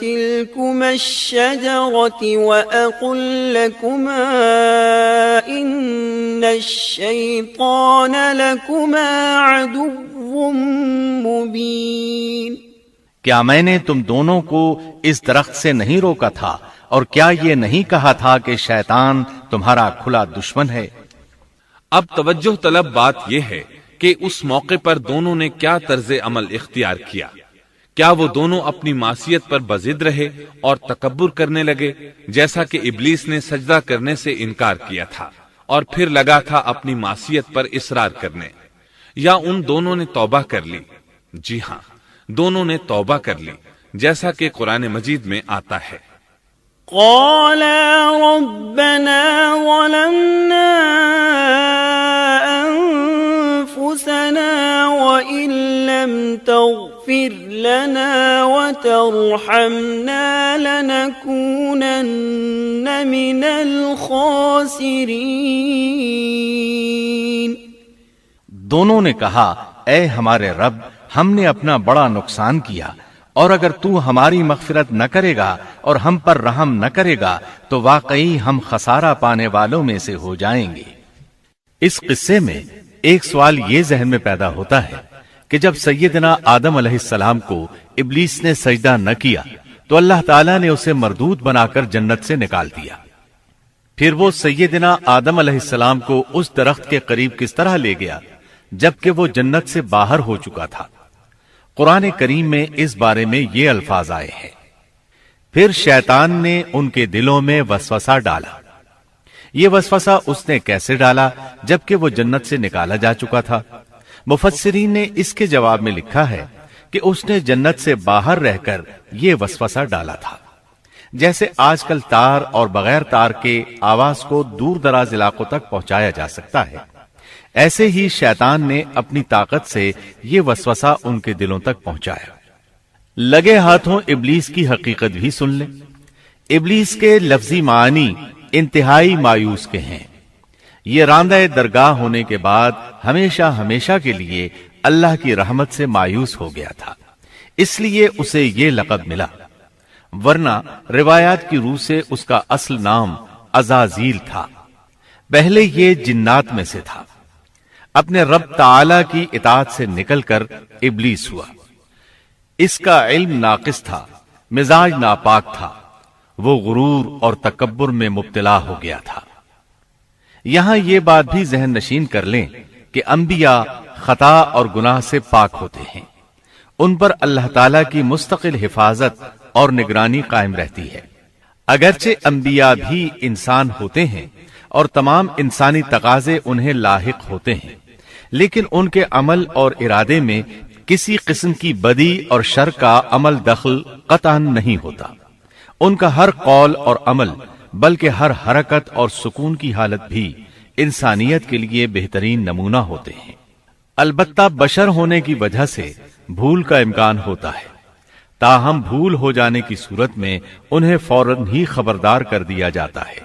تِلْكُمَا الشَّجَرَةِ وَأَقُلْ لَكُمَا إِنَّ الشَّيْطَانَ لَكُمَا عَدُوٌّ مُبِينٌ. کیا میں نے تم دونوں کو اس درخت سے نہیں روکا تھا اور کیا یہ نہیں کہا تھا کہ شیطان تمہارا کھلا دشمن ہے؟ اب توجہ طلب بات یہ ہے کہ اس موقع پر دونوں نے کیا طرز عمل اختیار کیا. کیا وہ دونوں اپنی معصیت پر بضد رہے اور تکبر کرنے لگے جیسا کہ ابلیس نے سجدہ کرنے سے انکار کیا تھا اور پھر لگا تھا اپنی معصیت پر اصرار کرنے، یا ان دونوں نے توبہ کر لی؟ جی ہاں، دونوں نے توبہ کر لی جیسا کہ قرآن مجید میں آتا ہے قَالَا رَبَّنَا ظَلَمْنَا أَنفُسَنَا وَإِن لَّمْ تَغْفِرْ لَنَا وَتَرْحَمْنَا لَنَكُونَنَّ مِنَ الْخَاسِرِينَ. دونوں نے کہا اے ہمارے رب ہم نے اپنا بڑا نقصان کیا، اور اگر تو ہماری مغفرت نہ کرے گا اور ہم پر رحم نہ کرے گا تو واقعی ہم خسارہ پانے والوں میں سے ہو جائیں گے. اس قصے میں ایک سوال یہ ذہن میں پیدا ہوتا ہے کہ جب سیدنا آدم علیہ السلام کو ابلیس نے سجدہ نہ کیا تو اللہ تعالیٰ نے اسے مردود بنا کر جنت سے نکال دیا. پھر وہ سیدنا آدم علیہ السلام کو اس درخت کے قریب کس طرح لے گیا جبکہ وہ جنت سے باہر ہو چکا تھا؟ قرآن کریم میں اس بارے میں یہ الفاظ آئے ہیں پھر شیطان نے ان کے دلوں میں وسوسہ ڈالا۔ یہ وسوسہ اس نے کیسے ڈالا جبکہ وہ جنت سے نکالا جا چکا تھا؟ مفسرین نے اس کے جواب میں لکھا ہے کہ اس نے جنت سے باہر رہ کر یہ وسوسہ ڈالا تھا۔ جیسے آج کل تار اور بغیر تار کے آواز کو دور دراز علاقوں تک پہنچایا جا سکتا ہے، ایسے ہی شیطان نے اپنی طاقت سے یہ وسوسہ ان کے دلوں تک پہنچایا۔ لگے ہاتھوں ابلیس کی حقیقت بھی سن لیں۔ ابلیس کے لفظی معنی انتہائی مایوس کے ہیں۔ یہ راندہ درگاہ ہونے کے بعد ہمیشہ ہمیشہ کے لیے اللہ کی رحمت سے مایوس ہو گیا تھا، اس لیے اسے یہ لقب ملا، ورنہ روایات کی روح سے اس کا اصل نام عزازیل تھا۔ پہلے یہ جنات میں سے تھا، اپنے رب تعالی کی اطاعت سے نکل کر ابلیس ہوا۔ اس کا علم ناقص تھا، مزاج ناپاک تھا، وہ غرور اور تکبر میں مبتلا ہو گیا تھا۔ یہاں یہ بات بھی ذہن نشین کر لیں کہ انبیاء خطا اور گناہ سے پاک ہوتے ہیں، ان پر اللہ تعالی کی مستقل حفاظت اور نگرانی قائم رہتی ہے۔ اگرچہ انبیاء بھی انسان ہوتے ہیں اور تمام انسانی تقاضے انہیں لاحق ہوتے ہیں، لیکن ان کے عمل اور ارادے میں کسی قسم کی بدی اور شر کا عمل دخل قطعاً نہیں ہوتا۔ ان کا ہر قول اور عمل بلکہ ہر حرکت اور سکون کی حالت بھی انسانیت کے لیے بہترین نمونہ ہوتے ہیں۔ البتہ بشر ہونے کی وجہ سے بھول کا امکان ہوتا ہے، تاہم بھول ہو جانے کی صورت میں انہیں فوراً ہی خبردار کر دیا جاتا ہے۔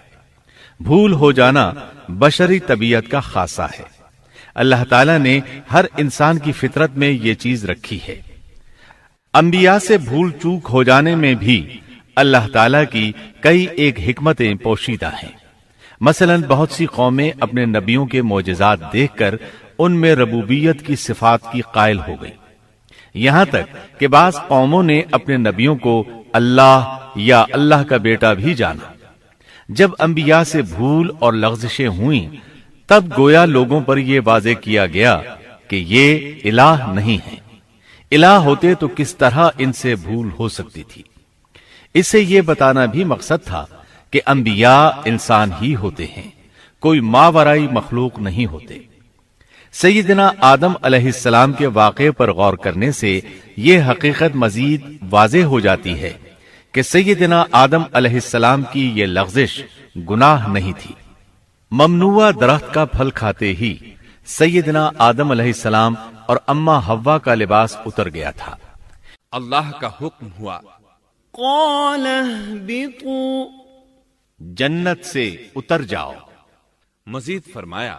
بھول ہو جانا بشری طبیعت کا خاصہ ہے۔ اللہ تعالیٰ نے ہر انسان کی فطرت میں یہ چیز رکھی ہے۔ انبیاء سے بھول چوک ہو جانے میں بھی اللہ تعالیٰ کی کئی ایک حکمتیں پوشیدہ ہیں۔ مثلا بہت سی قومیں اپنے نبیوں کے معجزات دیکھ کر ان میں ربوبیت کی صفات کی قائل ہو گئی، یہاں تک کہ بعض قوموں نے اپنے نبیوں کو اللہ یا اللہ کا بیٹا بھی جانا۔ جب انبیاء سے بھول اور لغزشیں ہوئیں تب گویا لوگوں پر یہ واضح کیا گیا کہ یہ الہ نہیں ہے۔ الہ ہوتے تو کس طرح ان سے بھول ہو سکتی تھی؟ اس سے یہ بتانا بھی مقصد تھا کہ انبیاء انسان ہی ہوتے ہیں، کوئی ماورائی مخلوق نہیں ہوتے۔ سیدنا آدم علیہ السلام کے واقعے پر غور کرنے سے یہ حقیقت مزید واضح ہو جاتی ہے کہ سیدنا آدم علیہ السلام کی یہ لغزش گناہ نہیں تھی۔ ممنوع درخت کا پھل کھاتے ہی سیدنا آدم علیہ السلام اور اماں حوا کا لباس اتر گیا تھا۔ اللہ کا حکم ہوا، قال اهبطوا، جنت سے اتر جاؤ۔ مزید فرمایا،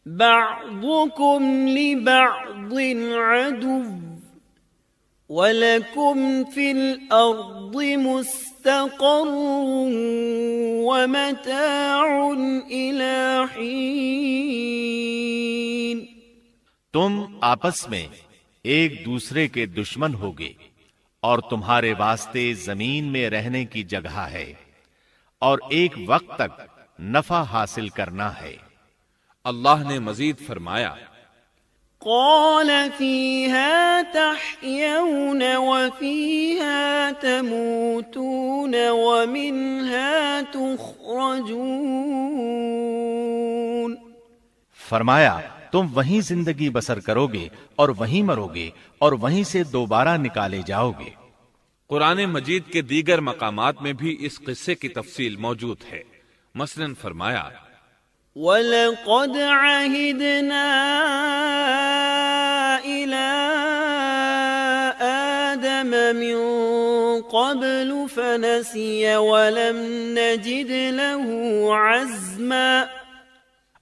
بعضكم لبعض عدو وَلَكُمْ فِي الْأَرْضِ مُسْتَقَرٌّ وَمَتَاعٌ إِلَى حِينٍ۔ تم آپس میں ایک دوسرے کے دشمن ہوگے اور تمہارے واسطے زمین میں رہنے کی جگہ ہے اور ایک وقت تک نفع حاصل کرنا ہے۔ اللہ نے مزید فرمایا، قال فيها تحيون وفيها تموتون ومنها تخرجون۔ فرمایا تم وہیں زندگی بسر کرو گے اور وہیں مرو گے اور وہیں سے دوبارہ نکالے جاؤ گے۔ قرآن مجید کے دیگر مقامات میں بھی اس قصے کی تفصیل موجود ہے۔ مثلاً فرمایا، وَلَقَدْ عَهِدْنَا إِلَىٰ آدَمَ مِن قَبْلُ فَنَسِيَ وَلَمْ نَجِدْ لَهُ عَزْمًا۔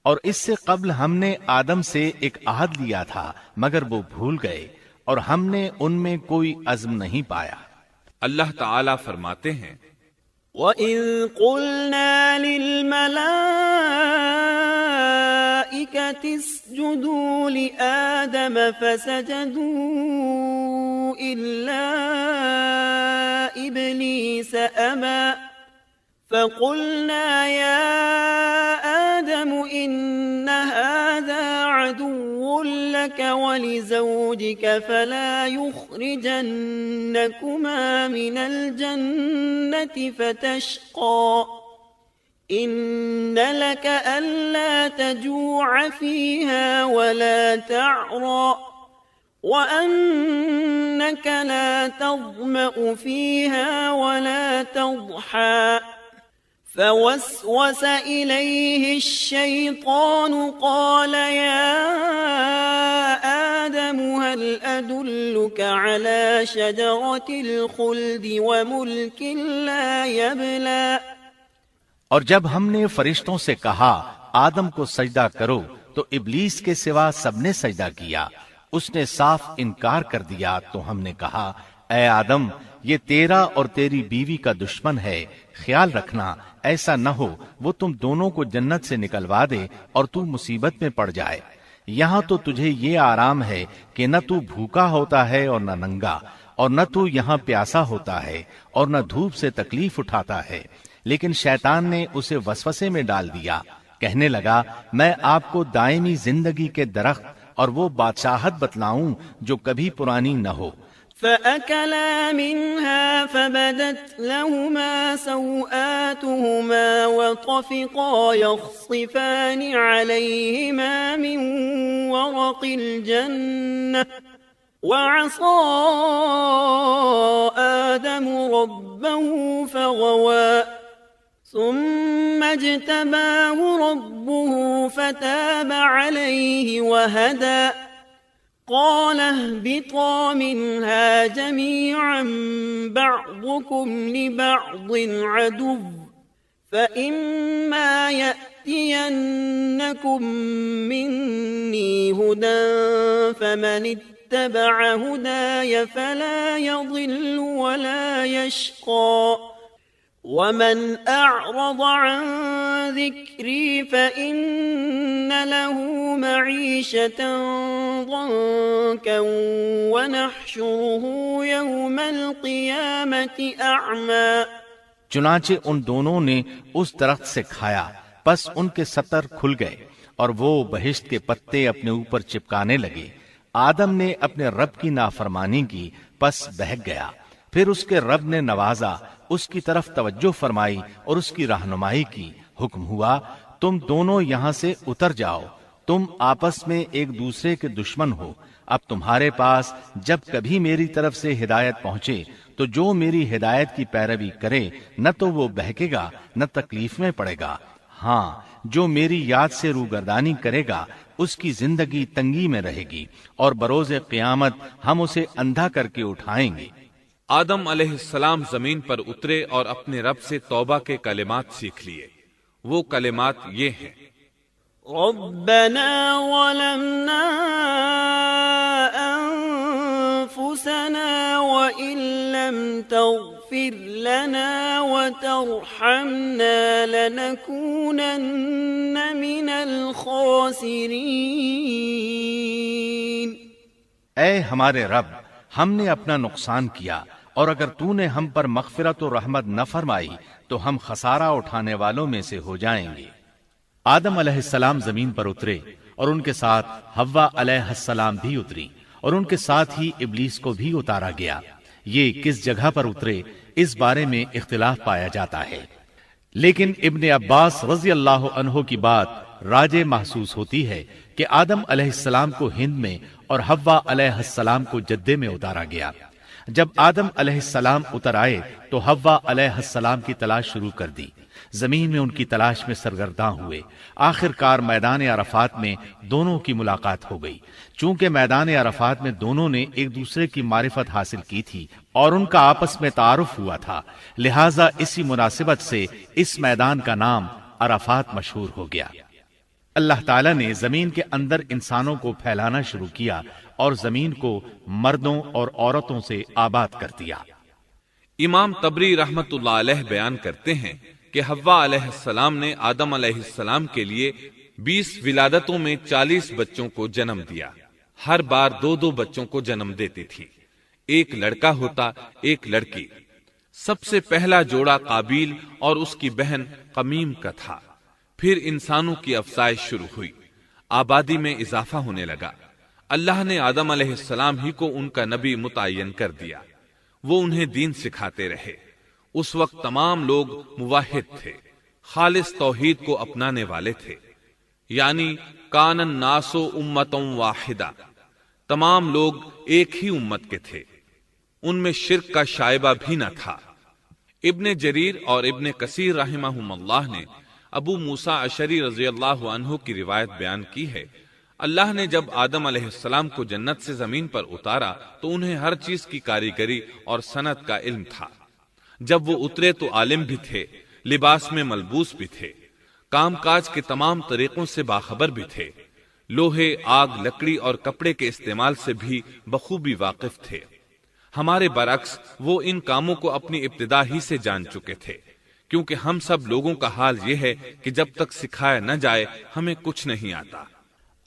اور اس سے قبل ہم نے آدم سے ایک عہد لیا تھا مگر وہ بھول گئے اور ہم نے ان میں کوئی عزم نہیں پایا۔ اللہ تعالیٰ فرماتے ہیں، وَإِذْ قُلْنَا لِلْمَلَائِكَةِ اسْجُدُوا لِآدَمَ فَسَجَدُوا إِلَّا إِبْلِيسَ أَبَى فَقُلْنَا يَا آدَمُ إِنَّ هَذَا عَدُوٌّ لك ولزوجك فلا يخرجنكما من الجنة فتشقى إن لك ألا تجوع فيها ولا تعرى وأنك لا تظمأ فيها ولا تضحى فوسوس إليه الشيطان قال يا آدم هل أدلك على شجرة الخلد وملك لا يبلى اور جب ہم نے فرشتوں سے کہا آدم کو سجدہ کرو تو ابلیس کے سوا سب نے سجدہ کیا، اس نے صاف انکار کر دیا تو ہم نے کہا اے آدم یہ تیرا اور تیری بیوی کا دشمن ہے، خیال رکھنا ایسا نہ ہو وہ تم دونوں کو جنت سے نکلوا دے اور تو مصیبت میں پڑ جائے۔ یہاں تو تجھے یہ آرام ہے کہ نہ تو بھوکا ہوتا ہے اور نہ ننگا، اور نہ تو یہاں پیاسا ہوتا ہے اور نہ دھوپ سے تکلیف اٹھاتا ہے۔ لیکن شیطان نے اسے وسوسے میں ڈال دیا، کہنے لگا میں آپ کو دائمی زندگی کے درخت اور وہ بادشاہت بتلاؤں جو کبھی پرانی نہ ہو۔ فأكلا منها فبدت لهما سوآتهما وطفقا يخصفان عليهما من ورق الجنة وعصى آدم ربه فغوى ثم اجتباه ربه فتاب عليه وهدى قال اهبطا منها جميعا بعضكم لبعض عدو فإما يأتينكم مني هدى فمن اتبع هداي فلا يضل ولا يشقى ومن أعرض عن ذكري فإن له معيشة ضنكا ونحشره يوم القيامة أعمى۔ چنانچہ ان دونوں نے اس درخت سے کھایا، پس ان کے ستر کھل گئے اور وہ بہشت کے پتے اپنے اوپر چپکانے لگے۔ آدم نے اپنے رب کی نافرمانی کی، پس بہک گیا۔ پھر اس کے رب نے نوازا، اس کی طرف توجہ فرمائی اور اس کی رہنمائی کی۔ حکم ہوا تم دونوں یہاں سے اتر جاؤ، تم آپس میں ایک دوسرے کے دشمن ہو۔ اب تمہارے پاس جب کبھی میری طرف سے ہدایت پہنچے تو جو میری ہدایت کی پیروی کرے نہ تو وہ بہکے گا نہ تکلیف میں پڑے گا، ہاں جو میری یاد سے روگردانی کرے گا اس کی زندگی تنگی میں رہے گی، اور بروز قیامت ہم اسے اندھا کر کے اٹھائیں گے۔ آدم علیہ السلام زمین پر اترے اور اپنے رب سے توبہ کے کلمات سیکھ لیے۔ وہ کلمات یہ ہیں: ربنا ظلمنا انفسنا وان لم تغفر لنا وترحمنا لنكونن من الخاسرین۔ اے ہمارے رب، ہم نے اپنا نقصان کیا، اور اگر تو نے ہم پر مغفرت و رحمت نہ فرمائی تو ہم خسارہ اٹھانے والوں میں سے ہو جائیں گے۔ آدم علیہ السلام زمین پر اترے اور ان کے ساتھ حوا علیہ السلام بھی اتری، اور ان کے ساتھ ہی ابلیس کو بھی اتارا گیا۔ یہ کس جگہ پر اترے اس بارے میں اختلاف پایا جاتا ہے، لیکن ابن عباس رضی اللہ عنہ کی بات راجح محسوس ہوتی ہے کہ آدم علیہ السلام کو ہند میں اور حوا علیہ السلام کو جدے میں اتارا گیا۔ جب آدم علیہ السلام اتر آئے تو حوا علیہ السلام کی تلاش شروع کر دی، زمین میں ان کی تلاش میں سرگرداں ہوئے۔ آخر کار میدان عرفات میں دونوں کی ملاقات ہو گئی۔ چونکہ میدان عرفات میں دونوں نے ایک دوسرے کی معرفت حاصل کی تھی اور ان کا آپس میں تعارف ہوا تھا، لہٰذا اسی مناسبت سے اس میدان کا نام عرفات مشہور ہو گیا۔ اللہ تعالیٰ نے زمین کے اندر انسانوں کو پھیلانا شروع کیا اور زمین کو مردوں اور عورتوں سے آباد کر دیا۔ امام طبری رحمت اللہ علیہ بیان کرتے ہیں کہ حوا علیہ السلام نے آدم علیہ السلام کے لیے 20 ولادتوں میں 40 بچوں کو جنم دیا۔ ہر بار 2 بچوں کو جنم دیتی تھی، ایک لڑکا ہوتا ایک لڑکی۔ سب سے پہلا جوڑا قابیل اور اس کی بہن قمیم کا تھا۔ پھر انسانوں کی افزائش شروع ہوئی، آبادی میں اضافہ ہونے لگا۔ اللہ نے آدم علیہ السلام ہی کو ان کا نبی متعین کر دیا، وہ انہیں دین سکھاتے رہے۔ اس وقت تمام لوگ موحد تھے، خالص توحید کو اپنانے والے تھے، یعنی کان الناس امۃ واحدہ، تمام لوگ ایک ہی امت کے تھے، ان میں شرک کا شائبہ بھی نہ تھا۔ ابن جریر اور ابن کثیر رحمہم اللہ نے ابو موسیٰ اشعری رضی اللہ عنہ کی روایت بیان کی ہے، اللہ نے جب آدم علیہ السلام کو جنت سے زمین پر اتارا تو انہیں ہر چیز کی کاریگری اور صنعت کا علم تھا۔ جب وہ اترے تو عالم بھی تھے، لباس میں ملبوس بھی تھے، کام کاج کے تمام طریقوں سے باخبر بھی تھے، لوہے، آگ، لکڑی اور کپڑے کے استعمال سے بھی بخوبی واقف تھے۔ ہمارے برعکس وہ ان کاموں کو اپنی ابتدا ہی سے جان چکے تھے، کیونکہ ہم سب لوگوں کا حال یہ ہے کہ جب تک سکھایا نہ جائے ہمیں کچھ نہیں آتا۔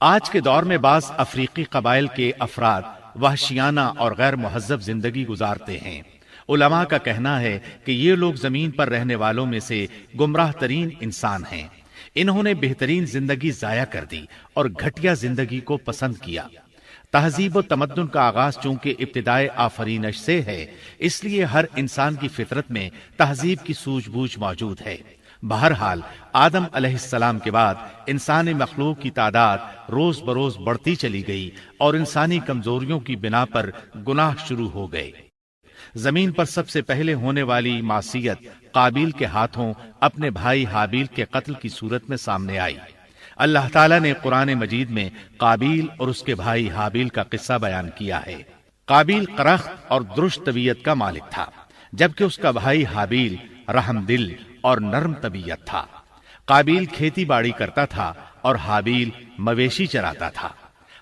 آج کے دور میں بعض افریقی قبائل کے افراد وحشیانہ اور غیر مہذب زندگی گزارتے ہیں۔ علماء کا کہنا ہے کہ یہ لوگ زمین پر رہنے والوں میں سے گمراہ ترین انسان ہیں۔ انہوں نے بہترین زندگی ضائع کر دی اور گھٹیا زندگی کو پسند کیا۔ تہذیب و تمدن کا آغاز چونکہ ابتدائے آفرینش سے ہے، اس لیے ہر انسان کی فطرت میں تہذیب کی سوجھ بوجھ موجود ہے۔ بہرحال آدم علیہ السلام کے بعد انسانی مخلوق کی تعداد روز بروز بڑھتی چلی گئی اور انسانی کمزوریوں کی بنا پر گناہ شروع ہو گئے۔ زمین پر سب سے پہلے ہونے والی معصیت قابیل کے ہاتھوں اپنے بھائی حابیل کے قتل کی صورت میں سامنے آئی۔ اللہ تعالیٰ نے قرآن مجید میں قابیل اور اس کے بھائی حابیل کا قصہ بیان کیا ہے۔ قابیل قرخت اور درشت طبیعت کا مالک تھا، جبکہ اس کا بھائی حابیل رحم دل اور نرم طبیعت تھا۔ قابیل کھیتی باڑی کرتا تھا اور حابیل مویشی چراتا تھا۔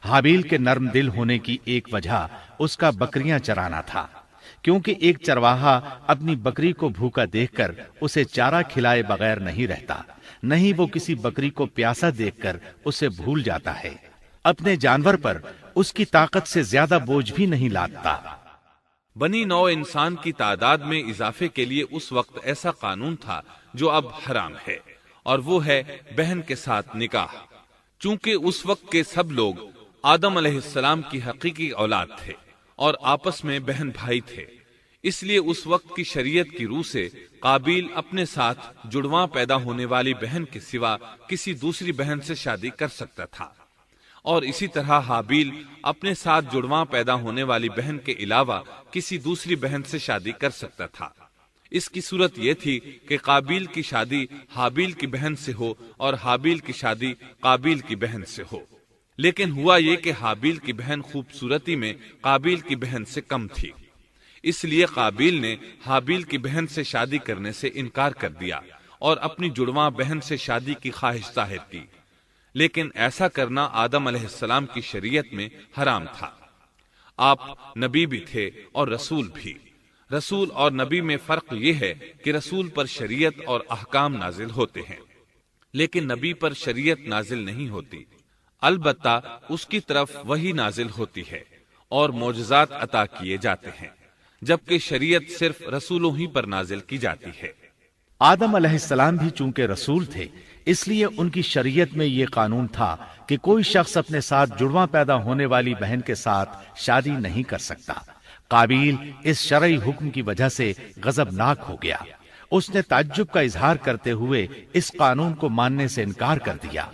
حابیل کے نرم دل ہونے کی ایک وجہ اس کا بکریاں چرانا تھا، کیونکہ ایک چرواہا اپنی بکری کو بھوکا دیکھ کر اسے چارہ کھلائے بغیر نہیں رہتا، نہیں وہ کسی بکری کو پیاسا دیکھ کر اسے بھول جاتا ہے۔ اپنے جانور پر اس کی طاقت سے زیادہ بوجھ بھی نہیں لادتا۔ بنی نوع انسان کی تعداد میں اضافے کے لیے اس وقت ایسا قانون تھا جو اب حرام ہے، اور وہ ہے بہن کے ساتھ نکاح۔ چونکہ اس وقت کے سب لوگ آدم علیہ السلام کی حقیقی اولاد تھے اور آپس میں بہن بھائی تھے، اس لیے اس وقت کی شریعت کی روح سے قابیل اپنے ساتھ جڑواں پیدا ہونے والی بہن کے سوا کسی دوسری بہن سے شادی کر سکتا تھا، اور اسی طرح حابیل اپنے ساتھ جڑواں پیدا ہونے والی بہن کے علاوہ کسی دوسری بہن سے شادی کر سکتا تھا۔ اس کی صورت یہ تھی کہ قابیل کی شادی حابیل کی بہن سے ہو اور حابیل کی شادی قابیل کی بہن سے ہو، لیکن ہوا یہ کہ حابیل کی بہن خوبصورتی میں قابیل کی بہن سے کم تھی، اس لیے قابیل نے حابیل کی بہن سے شادی کرنے سے انکار کر دیا اور اپنی جڑواں بہن سے شادی کی خواہش ظاہر کی، لیکن ایسا کرنا آدم علیہ السلام کی شریعت میں حرام تھا۔ آپ نبی بھی تھے اور رسول بھی۔ رسول اور نبی میں فرق یہ ہے کہ رسول پر شریعت اور احکام نازل ہوتے ہیں، لیکن نبی پر شریعت نازل نہیں ہوتی، البتہ اس کی طرف وحی نازل ہوتی ہے اور معجزات عطا کیے جاتے ہیں، جبکہ شریعت صرف رسولوں ہی پر نازل کی جاتی ہے۔ آدم علیہ السلام بھی چونکہ رسول تھے، اس لیے ان کی شریعت میں یہ قانون تھا کہ کوئی شخص اپنے ساتھ جڑواں پیدا ہونے والی بہن کے ساتھ شادی نہیں کر سکتا۔ قابیل اس شرعی حکم کی وجہ سے غضبناک ہو گیا۔ اس نے تعجب کا اظہار کرتے ہوئے اس قانون کو ماننے سے انکار کر دیا۔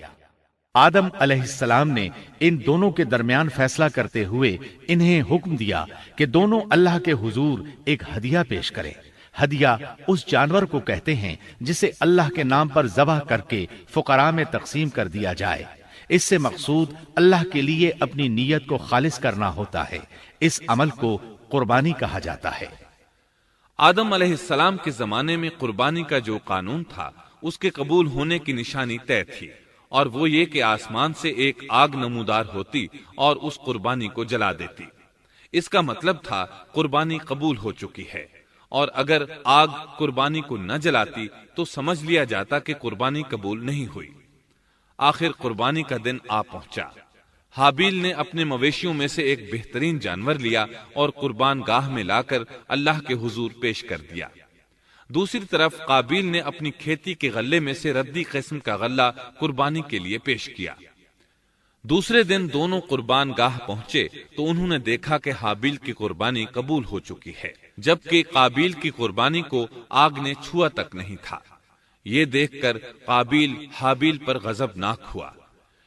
آدم علیہ السلام نے ان دونوں کے درمیان فیصلہ کرتے ہوئے انہیں حکم دیا کہ دونوں اللہ کے حضور ایک ہدیہ پیش کریں۔ ہدیہ اس جانور کو کہتے ہیں جسے اللہ کے نام پر ذبح کر کے فقراء میں تقسیم کر دیا جائے۔ اس سے مقصود اللہ کے لیے اپنی نیت کو خالص کرنا ہوتا ہے۔ اس عمل کو قربانی کہا جاتا ہے۔ آدم علیہ السلام کے زمانے میں قربانی کا جو قانون تھا اس کے قبول ہونے کی نشانی طے تھی، اور وہ یہ کہ آسمان سے ایک آگ نمودار ہوتی اور اس قربانی کو جلا دیتی۔ اس کا مطلب تھا قربانی قبول ہو چکی ہے، اور اگر آگ قربانی کو نہ جلاتی تو سمجھ لیا جاتا کہ قربانی قبول نہیں ہوئی۔ آخر قربانی کا دن آ پہنچا۔ حابیل نے اپنے مویشیوں میں سے ایک بہترین جانور لیا اور قربان گاہ میں لا کر اللہ کے حضور پیش کر دیا۔ دوسری طرف قابیل نے اپنی کھیتی کے غلے میں سے ردی قسم کا غلہ قربانی کے لیے پیش کیا۔ دوسرے دن دونوں قربان گاہ پہنچے تو انہوں نے دیکھا کہ حابیل کی قربانی قبول ہو چکی ہے، جبکہ قابیل کی قربانی کو آگ نے چھوا تک نہیں تھا۔ یہ دیکھ کر قابیل حابیل پر غضبناک ہوا۔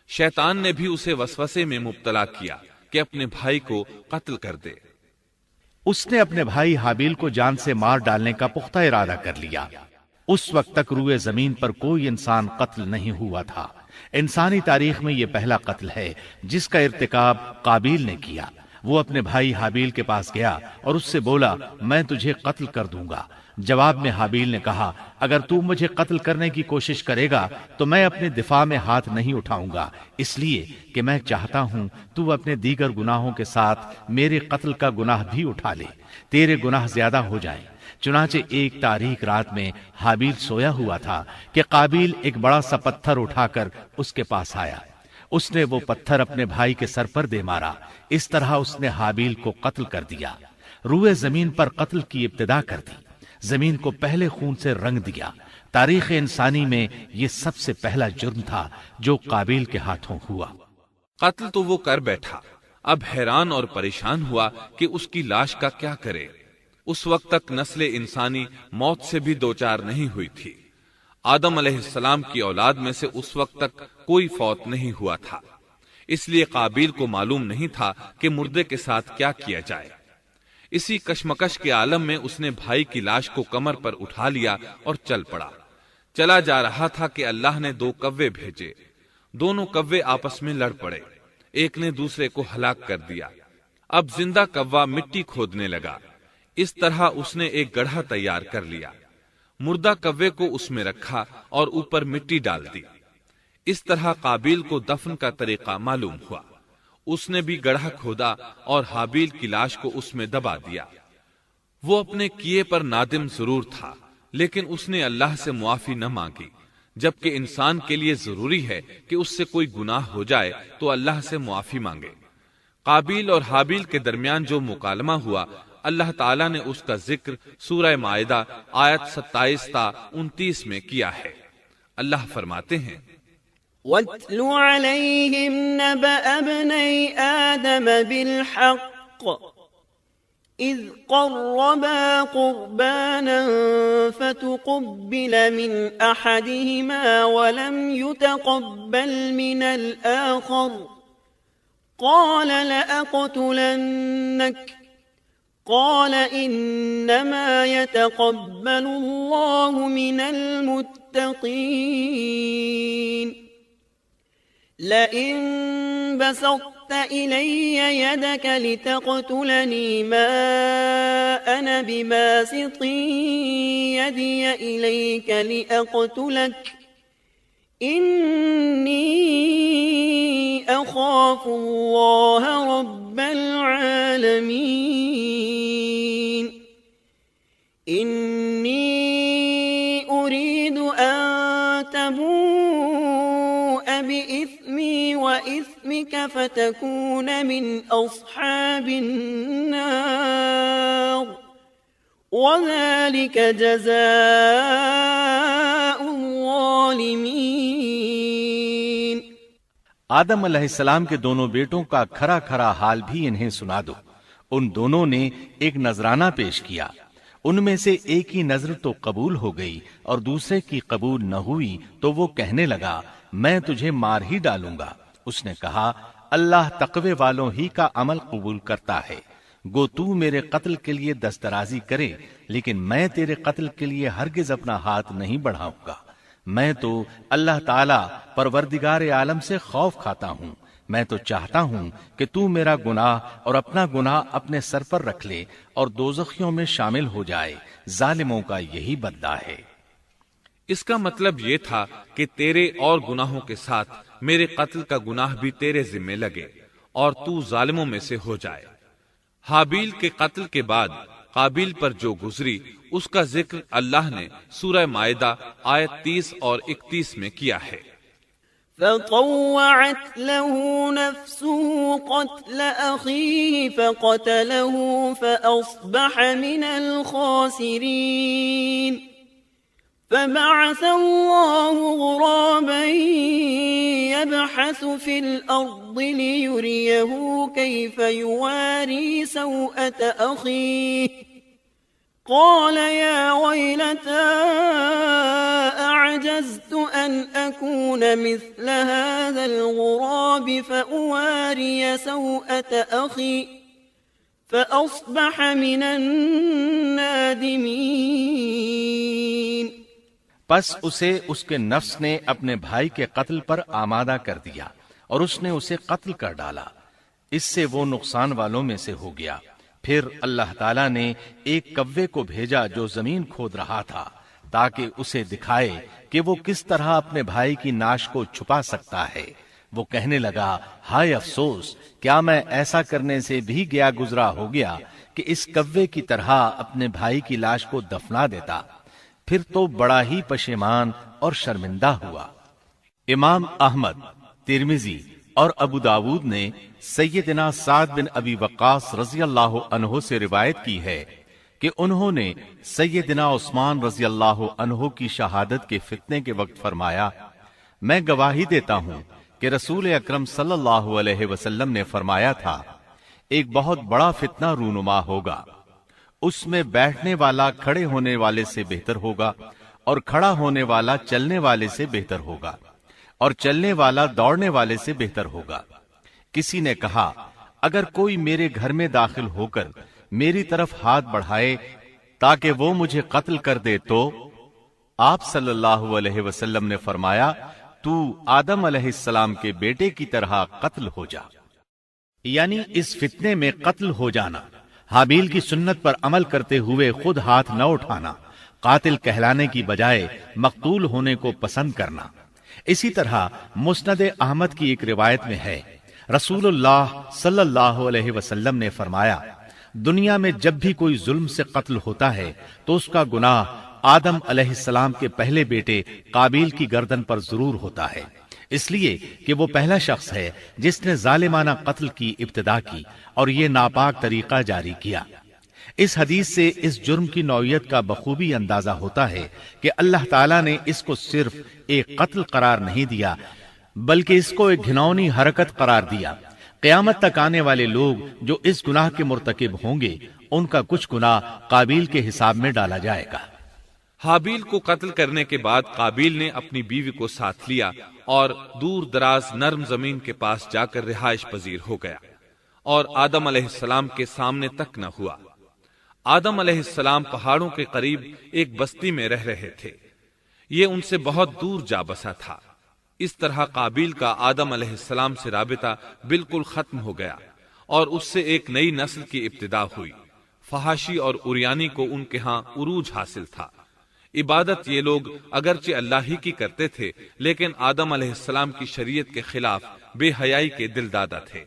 شیطان نے بھی اسے وسوسے میں مبتلا کیا کہ اپنے بھائی کو قتل کر دے۔ اس نے اپنے بھائی حابیل کو جان سے مار ڈالنے کا پختہ ارادہ کر لیا۔ اس وقت تک روئے زمین پر کوئی انسان قتل نہیں ہوا تھا۔ انسانی تاریخ میں یہ پہلا قتل ہے جس کا ارتکاب قابیل نے کیا۔ وہ اپنے بھائی حابیل کے پاس گیا اور اس سے بولا، میں تجھے قتل کر دوں گا۔ جواب میں حابیل نے کہا، اگر تو مجھے قتل کرنے کی کوشش کرے گا تو میں اپنے دفاع میں ہاتھ نہیں اٹھاؤں گا، اس لیے کہ میں چاہتا ہوں تو اپنے دیگر گناہوں کے ساتھ میرے قتل کا گناہ بھی اٹھا لے، تیرے گناہ زیادہ ہو جائیں۔ چنانچہ ایک تاریک رات میں حابیل سویا ہوا تھا کہ قابیل ایک بڑا سا پتھر اٹھا کر اس کے پاس آیا۔ اس نے وہ پتھر اپنے بھائی کے سر پر دے مارا۔ اس طرح اس نے حابیل کو قتل کر دیا۔ روئے زمین پر قتل کی ابتدا کر دی، زمین کو پہلے خون سے رنگ دیا۔ تاریخ انسانی میں یہ سب سے پہلا جرم تھا جو قابیل کے ہاتھوں ہوا۔ قتل تو وہ کر بیٹھا، اب حیران اور پریشان ہوا کہ اس کی لاش کا کیا کرے۔ اس وقت تک نسل انسانی موت سے بھی دوچار نہیں ہوئی تھی۔ آدم علیہ السلام کی اولاد میں سے اس وقت تک کوئی فوت نہیں ہوا تھا، اس لیے قابیل کو معلوم نہیں تھا کہ مردے کے ساتھ کیا کیا جائے۔ اسی کشمکش کے عالم میں اس نے بھائی کی لاش کو کمر پر اٹھا لیا اور چل پڑا۔ چلا جا رہا تھا کہ اللہ نے 2 کوے بھیجے۔ دونوں کوے آپس میں لڑ پڑے، ایک نے دوسرے کو ہلاک کر دیا۔ اب زندہ کوا مٹی کھودنے لگا۔ اس طرح اس نے ایک گڑھا تیار کر لیا، مردہ کوے کو اس میں رکھا اور اوپر مٹی ڈال دی۔ اس طرح قابیل کو دفن کا طریقہ معلوم ہوا۔ اس نے بھی گڑھا کھودا اور حابیل کی لاش کو اس میں دبا دیا۔ وہ اپنے کیے پر نادم ضرور تھا، لیکن اس نے اللہ سے معافی نہ مانگی، جبکہ انسان کے لیے ضروری ہے کہ اس سے کوئی گناہ ہو جائے تو اللہ سے معافی مانگے۔ قابیل اور حابیل کے درمیان جو مکالمہ ہوا، اللہ تعالیٰ نے اس کا ذکر سورہ مائدہ آیت 27 تا 29 میں کیا ہے۔ اللہ فرماتے ہیں، وَاتْلُ عَلَيْهِمْ نَبَأَ ابْنَيْ آدَمَ بِالْحَقِّ إِذْ قَرَّبَا قُرْبَانًا فَتُقُبِّلَ مِنْ أَحَدِهِمَا وَلَمْ يُتَقَبَّلْ مِنَ الْآخَرِ قَالَ لَأَقْتُلَنَّكَ قال إنما يتقبل الله من المتقين لئن بسطت إلي يدك لتقتلني ما أنا بباسط يدي إليك لأقتلك إني أخاف الله رب العالمين إني أريد أن تبوء بإثمي وإثمك فتكون من أصحاب النار وذلك جزاء الظالمين۔ آدم علیہ السلام کے دونوں بیٹوں کا کھرا کھرا حال بھی انہیں سنا دو۔ ان دونوں نے ایک نذرانہ پیش کیا، ان میں سے ایک کی نذر تو قبول ہو گئی اور دوسرے کی قبول نہ ہوئی تو وہ کہنے لگا، میں تجھے مار ہی ڈالوں گا۔ اس نے کہا، اللہ تقوی والوں ہی کا عمل قبول کرتا ہے۔ گو تو میرے قتل کے لیے دسترازی کرے، لیکن میں تیرے قتل کے لیے ہرگز اپنا ہاتھ نہیں بڑھاؤں گا۔ میں تو اللہ تعالی پروردگار عالم سے خوف کھاتا ہوں۔ میں تو چاہتا ہوں کہ تو میرا گناہ اور اپنا گناہ اپنے سر پر رکھ لے اور دوزخیوں میں شامل ہو جائے۔ ظالموں کا یہی بدلہ ہے۔ اس کا مطلب یہ تھا کہ تیرے اور گناہوں کے ساتھ میرے قتل کا گناہ بھی تیرے ذمہ لگے اور تو ظالموں میں سے ہو جائے۔ حابیل کے قتل کے بعد قابیل پر جو گزری اس کا ذکر اللہ نے سورہ مائدہ آیت 30 اور 31 میں کیا ہے۔ فطوعت له نفسه قتل أخيه فقتله فأصبح من الخاسرين فبعث الله غرابا يبحث في الأرض ليريه كيف يواري سوءة أخيه قال يا ويلتى أعجزت أن أكون مثل هذا الغراب فأواري سوءة أخي فأصبح من النادمين. پس اسے اس کے نفس نے اپنے بھائی کے قتل پر آمادہ کر دیا اور اس نے اسے قتل کر ڈالا. اس سے وہ نقصان والوں میں سے ہو گیا. پھر اللہ تعالیٰ نے ایک کوے کو بھیجا جو زمین کھود رہا تھا تاکہ اسے دکھائے کہ وہ کس طرح اپنے بھائی کی ناش کو چھپا سکتا ہے. وہ کہنے لگا ہائے افسوس، کیا میں ایسا کرنے سے بھی گیا گزرا ہو گیا کہ اس کوے کی طرح اپنے بھائی کی لاش کو دفنا دیتا. پھر تو بڑا ہی پشیمان اور شرمندہ ہوا. امام احمد، ترمذی اور ابو داود نے سیدنا سعد بن ابی وقاص رضی اللہ عنہ سے روایت کی ہے کہ انہوں نے سیدنا عثمان رضی اللہ عنہ کی شہادت کے فتنے کے وقت فرمایا، میں گواہی دیتا ہوں کہ رسول اکرم صلی اللہ علیہ وسلم نے فرمایا تھا ایک بہت بڑا فتنہ رونما ہوگا، اس میں بیٹھنے والا کھڑے ہونے والے سے بہتر ہوگا اور کھڑا ہونے والا چلنے والے سے بہتر ہوگا اور چلنے والا دوڑنے والے سے بہتر ہوگا. کسی نے کہا اگر کوئی میرے گھر میں داخل ہو کر میری طرف ہاتھ بڑھائے تاکہ وہ مجھے قتل کر دے تو آپ صلی اللہ علیہ وسلم نے فرمایا تو آدم علیہ السلام کے بیٹے کی طرح قتل ہو جا. یعنی اس فتنے میں قتل ہو جانا، حابیل کی سنت پر عمل کرتے ہوئے خود ہاتھ نہ اٹھانا، قاتل کہلانے کی بجائے مقتول ہونے کو پسند کرنا. اسی طرح مسند احمد کی ایک روایت میں ہے رسول اللہ صلی اللہ علیہ وسلم نے فرمایا دنیا میں جب بھی کوئی ظلم سے قتل ہوتا ہے تو اس کا گناہ آدم علیہ السلام کے پہلے بیٹے قابیل کی گردن پر ضرور ہوتا ہے، اس لیے کہ وہ پہلا شخص ہے جس نے ظالمانہ قتل کی ابتدا کی اور یہ ناپاک طریقہ جاری کیا. اس حدیث سے اس جرم کی نوعیت کا بخوبی اندازہ ہوتا ہے کہ اللہ تعالیٰ نے اس کو صرف ایک قتل قرار نہیں دیا بلکہ اس کو ایک گھناؤنی حرکت قرار دیا. قیامت تک آنے والے لوگ جو اس گناہ کے مرتکب ہوں گے ان کا کچھ گناہ قابیل کے حساب میں ڈالا جائے گا. حابیل کو قتل کرنے کے بعد قابیل نے اپنی بیوی کو ساتھ لیا اور دور دراز نرم زمین کے پاس جا کر رہائش پذیر ہو گیا اور آدم علیہ السلام کے سامنے تک نہ ہوا. آدم علیہ السلام پہاڑوں کے قریب ایک بستی میں رہ رہے تھے. یہ ان سے بہت دور جا بسا تھا. اس طرح قابیل کا آدم علیہ السلام سے رابطہ بالکل ختم ہو گیا اور اس سے ایک نئی نسل کی ابتدا ہوئی. فحاشی اور اریانی کو ان کے ہاں عروج حاصل تھا. عبادت یہ لوگ اگرچہ اللہ ہی کی کرتے تھے لیکن آدم علیہ السلام کی شریعت کے خلاف بے حیائی کے دل دادا تھے.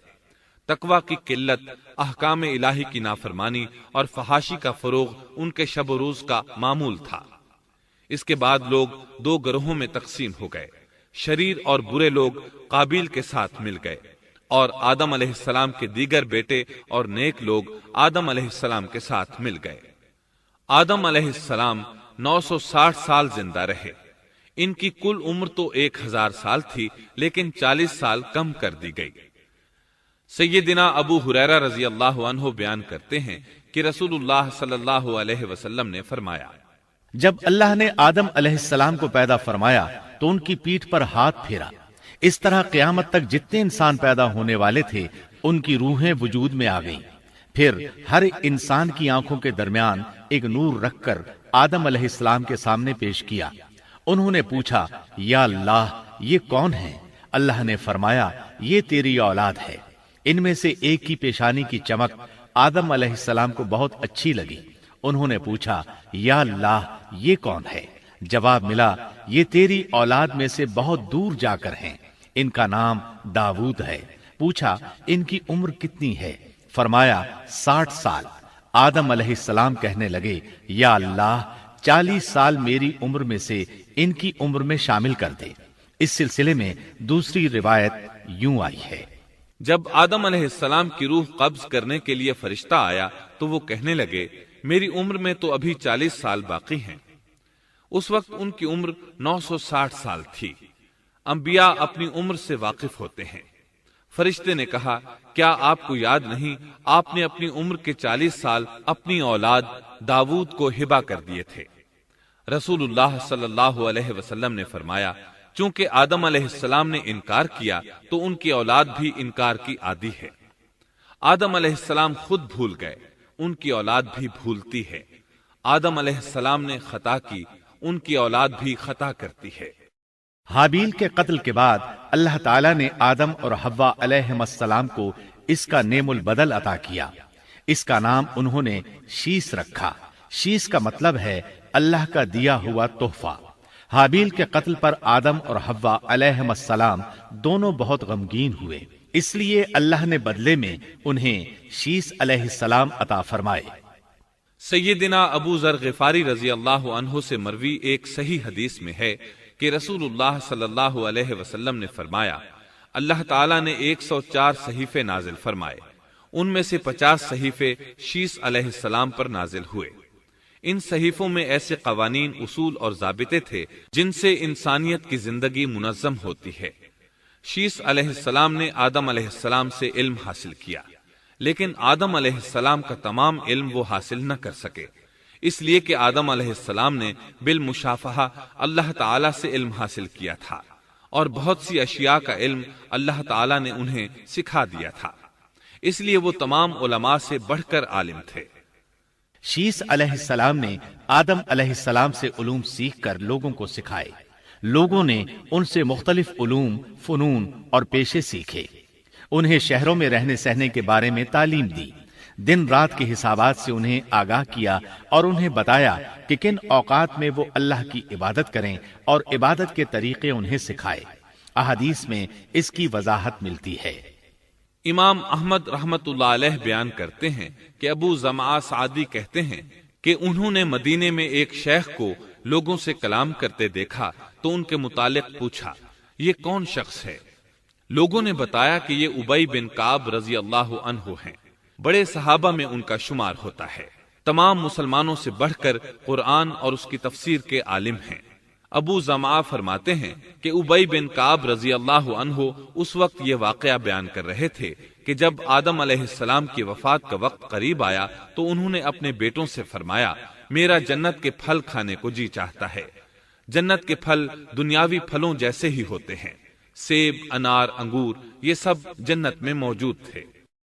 تقوی کی قلت، احکام الہی کی نافرمانی اور فحاشی کا فروغ ان کے شب و روز کا معمول تھا. اس کے بعد لوگ دو گروہوں میں تقسیم ہو گئے. شریر اور برے لوگ قابیل کے ساتھ مل گئے اور آدم علیہ السلام کے دیگر بیٹے اور نیک لوگ آدم علیہ السلام کے ساتھ مل گئے. آدم علیہ السلام 960 سال زندہ رہے. ان کی کل عمر تو 1000 سال تھی لیکن 40 سال کم کر دی گئی. سیدنا ابو ہریرہ رضی اللہ عنہ بیان کرتے ہیں کہ رسول اللہ صلی اللہ علیہ وسلم نے فرمایا جب اللہ نے آدم علیہ السلام کو پیدا فرمایا تو ان کی پیٹھ پر ہاتھ پھیرا. اس طرح قیامت تک جتنے انسان پیدا ہونے والے تھے ان کی روحیں وجود میں آ گئیں. پھر ہر انسان کی آنکھوں کے درمیان ایک نور رکھ کر آدم علیہ السلام کے سامنے پیش کیا. انہوں نے پوچھا یا اللہ یہ کون ہے؟ اللہ نے فرمایا یہ تیری اولاد ہے. ان میں سے ایک کی پیشانی کی چمک آدم علیہ السلام کو بہت اچھی لگی. انہوں نے پوچھا یا اللہ یہ کون ہے؟ جواب ملا یہ تیری اولاد میں سے بہت دور جا کر ہیں. ان کا نام داؤد ہے. پوچھا ان کی عمر کتنی ہے؟ فرمایا 60 سال. آدم علیہ السلام کہنے لگے یا اللہ 40 سال میری عمر میں سے ان کی عمر میں شامل کر دے. اس سلسلے میں دوسری روایت یوں آئی ہے جب آدم علیہ السلام کی روح قبض کرنے کے لیے فرشتہ آیا تو وہ کہنے لگے میری عمر میں تو ابھی 40 سال باقی ہیں. اس وقت ان کی عمر 960 سال تھی۔ انبیاء اپنی عمر سے واقف ہوتے ہیں۔ فرشتے نے کہا، کیا آپ کو یاد نہیں آپ نے اپنی عمر کے 40 سال اپنی اولاد داؤد کو ہبہ کر دیے تھے؟ رسول اللہ صلی اللہ علیہ وسلم نے فرمایا، چونکہ آدم علیہ السلام نے انکار کیا تو ان کی اولاد بھی انکار کی عادی ہے۔ آدم علیہ السلام خود بھول گئے، ان کی اولاد بھی بھولتی ہے۔ آدم علیہ السلام نے خطا کی، ان کی اولاد بھی خطا کرتی ہے۔ حابیل کے قتل کے بعد اللہ تعالیٰ نے آدم اور حوا علیہم السلام کو اس کا نعم البدل عطا کیا۔ اس کا نام انہوں نے شیس رکھا۔ شیس کا مطلب ہے اللہ کا دیا ہوا تحفہ۔ حابیل کے قتل پر آدم اور حوا علیہم السلام دونوں بہت غمگین ہوئے، اس لیے اللہ نے بدلے میں انہیں شیس علیہ السلام عطا فرمائے۔ سیدنا ابو ذر غفاری رضی اللہ عنہ سے مروی ایک صحیح حدیث میں ہے کہ رسول اللہ صلی اللہ علیہ وسلم نے فرمایا، اللہ تعالیٰ نے 104 صحیفے نازل فرمائے، ان میں سے 50 صحیفے شیس علیہ السلام پر نازل ہوئے۔ ان صحیفوں میں ایسے قوانین، اصول اور ضابطے تھے جن سے انسانیت کی زندگی منظم ہوتی ہے۔ شیس علیہ السلام نے آدم علیہ السلام سے علم حاصل کیا، لیکن آدم علیہ السلام کا تمام علم وہ حاصل نہ کر سکے، اس لیے کہ آدم علیہ السلام نے بالمشافہہ اللہ تعالیٰ سے علم حاصل کیا تھا، اور بہت سی اشیاء کا علم اللہ تعالیٰ نے انہیں سکھا دیا تھا، اس لیے وہ تمام علماء سے بڑھ کر عالم تھے۔ شیس علیہ السلام نے آدم علیہ السلام سے علوم سیکھ کر لوگوں کو سکھائے۔ لوگوں نے ان سے مختلف علوم، فنون اور پیشے سیکھے۔ انہیں شہروں میں رہنے سہنے کے بارے میں تعلیم دی، دن رات کے حسابات سے انہیں آگاہ کیا اور انہیں بتایا کہ کن اوقات میں وہ اللہ کی عبادت کریں اور عبادت کے طریقے انہیں سکھائے۔ احادیث میں اس کی وضاحت ملتی ہے۔ امام احمد رحمت اللہ علیہ بیان کرتے ہیں کہ ابو زمعہ سعدی کہتے ہیں کہ انہوں نے مدینے میں ایک شیخ کو لوگوں سے کلام کرتے دیکھا تو ان کے متعلق پوچھا، یہ کون شخص ہے؟ لوگوں نے بتایا کہ یہ ابی بن کعب رضی اللہ عنہ ہیں، بڑے صحابہ میں ان کا شمار ہوتا ہے، تمام مسلمانوں سے بڑھ کر قرآن اور اس کی تفسیر کے عالم ہیں۔ ابو زمعہ فرماتے ہیں کہ ابی بن کعب رضی اللہ عنہ اس وقت یہ واقعہ بیان کر رہے تھے کہ جب آدم علیہ السلام کی وفات کا وقت قریب آیا تو انہوں نے اپنے بیٹوں سے فرمایا، میرا جنت کے پھل کھانے کو جی چاہتا ہے۔ جنت کے پھل دنیاوی پھلوں جیسے ہی ہوتے ہیں، سیب، انار، انگور، یہ سب جنت میں موجود تھے۔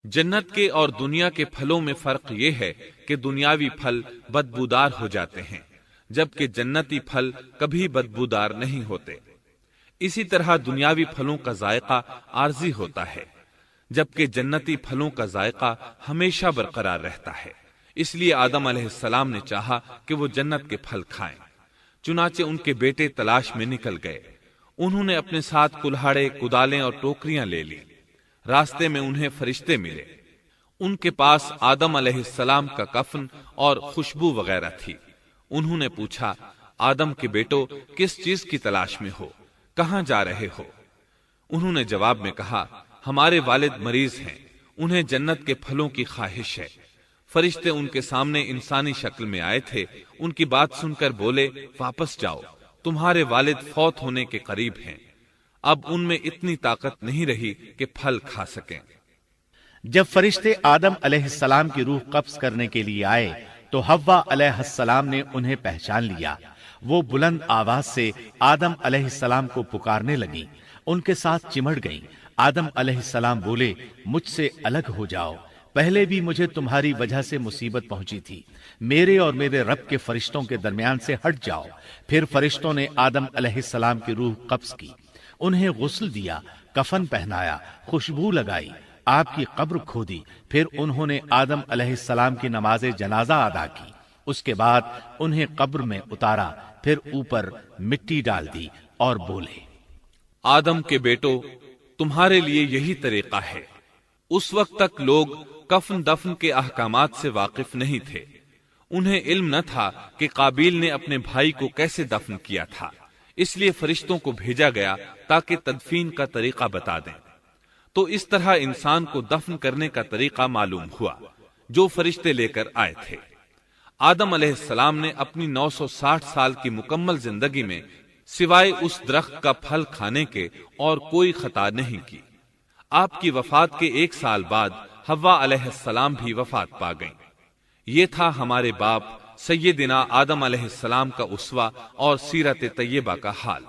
جنت کے اور دنیا کے پھلوں میں فرق یہ ہے کہ دنیاوی پھل بدبودار ہو جاتے ہیں، جبکہ جنتی پھل کبھی بدبودار نہیں ہوتے۔ اسی طرح دنیاوی پھلوں کا ذائقہ عارضی ہوتا ہے، جبکہ جنتی پھلوں کا ذائقہ ہمیشہ برقرار رہتا ہے۔ اس لیے آدم علیہ السلام نے چاہا کہ وہ جنت کے پھل کھائیں، چنانچہ ان کے بیٹے تلاش میں نکل گئے۔ انہوں نے اپنے ساتھ کلہاڑے، کدالیں اور ٹوکریاں لے لی۔ راستے میں انہیں فرشتے ملے، ان کے پاس آدم علیہ السلام کا کفن اور خوشبو وغیرہ تھی۔ انہوں نے پوچھا، آدم کے بیٹو، کس چیز کی تلاش میں ہو؟ کہاں جا رہے ہو؟ انہوں نے جواب میں کہا، ہمارے والد مریض ہیں، انہیں جنت کے پھلوں کی خواہش ہے۔ فرشتے ان کے سامنے انسانی شکل میں آئے تھے، ان کی بات سن کر بولے، واپس جاؤ، تمہارے والد فوت ہونے کے قریب ہیں، اب ان میں اتنی طاقت نہیں رہی کہ پھل کھا سکیں۔ جب فرشتے آدم علیہ السلام کی روح قبض کرنے کے لیے آئے تو حوا علیہ السلام نے انہیں پہچان لیا۔ وہ بلند آواز سے آدم علیہ السلام کو پکارنے لگی، ان کے ساتھ چمٹ گئیں۔ آدم علیہ السلام بولے، مجھ سے الگ ہو جاؤ، پہلے بھی مجھے تمہاری وجہ سے مصیبت پہنچی تھی، میرے اور میرے رب کے فرشتوں کے درمیان سے ہٹ جاؤ۔ پھر فرشتوں نے آدم علیہ السلام کی روح قبض کی، انہیں غسل دیا، کفن پہنایا، خوشبو لگائی، آپ کی قبر کھودی، پھر انہوں نے آدم علیہ السلام کی نماز جنازہ ادا کی۔ اس کے بعد انہیں قبر میں اتارا، پھر اوپر مٹی ڈال دی اور بولے، آدم کے بیٹو، تمہارے لیے یہی طریقہ ہے۔ اس وقت تک لوگ کفن دفن کے احکامات سے واقف نہیں تھے، انہیں علم نہ تھا کہ قابیل نے اپنے بھائی کو کیسے دفن کیا تھا، اس لیے فرشتوں کو بھیجا گیا تاکہ تدفین کا طریقہ بتا دیں۔ تو اس طرح انسان کو دفن کرنے کا طریقہ معلوم ہوا جو فرشتے لے کر آئے تھے۔ آدم علیہ السلام نے اپنی 960 سال کی مکمل زندگی میں سوائے اس درخت کا پھل کھانے کے اور کوئی خطا نہیں کی۔ آپ کی وفات کے 1 سال بعد حوا علیہ السلام بھی وفات پا گئیں۔ یہ تھا ہمارے باپ سیدنا آدم علیہ السلام کا اسوہ اور سیرت طیبہ کا حال۔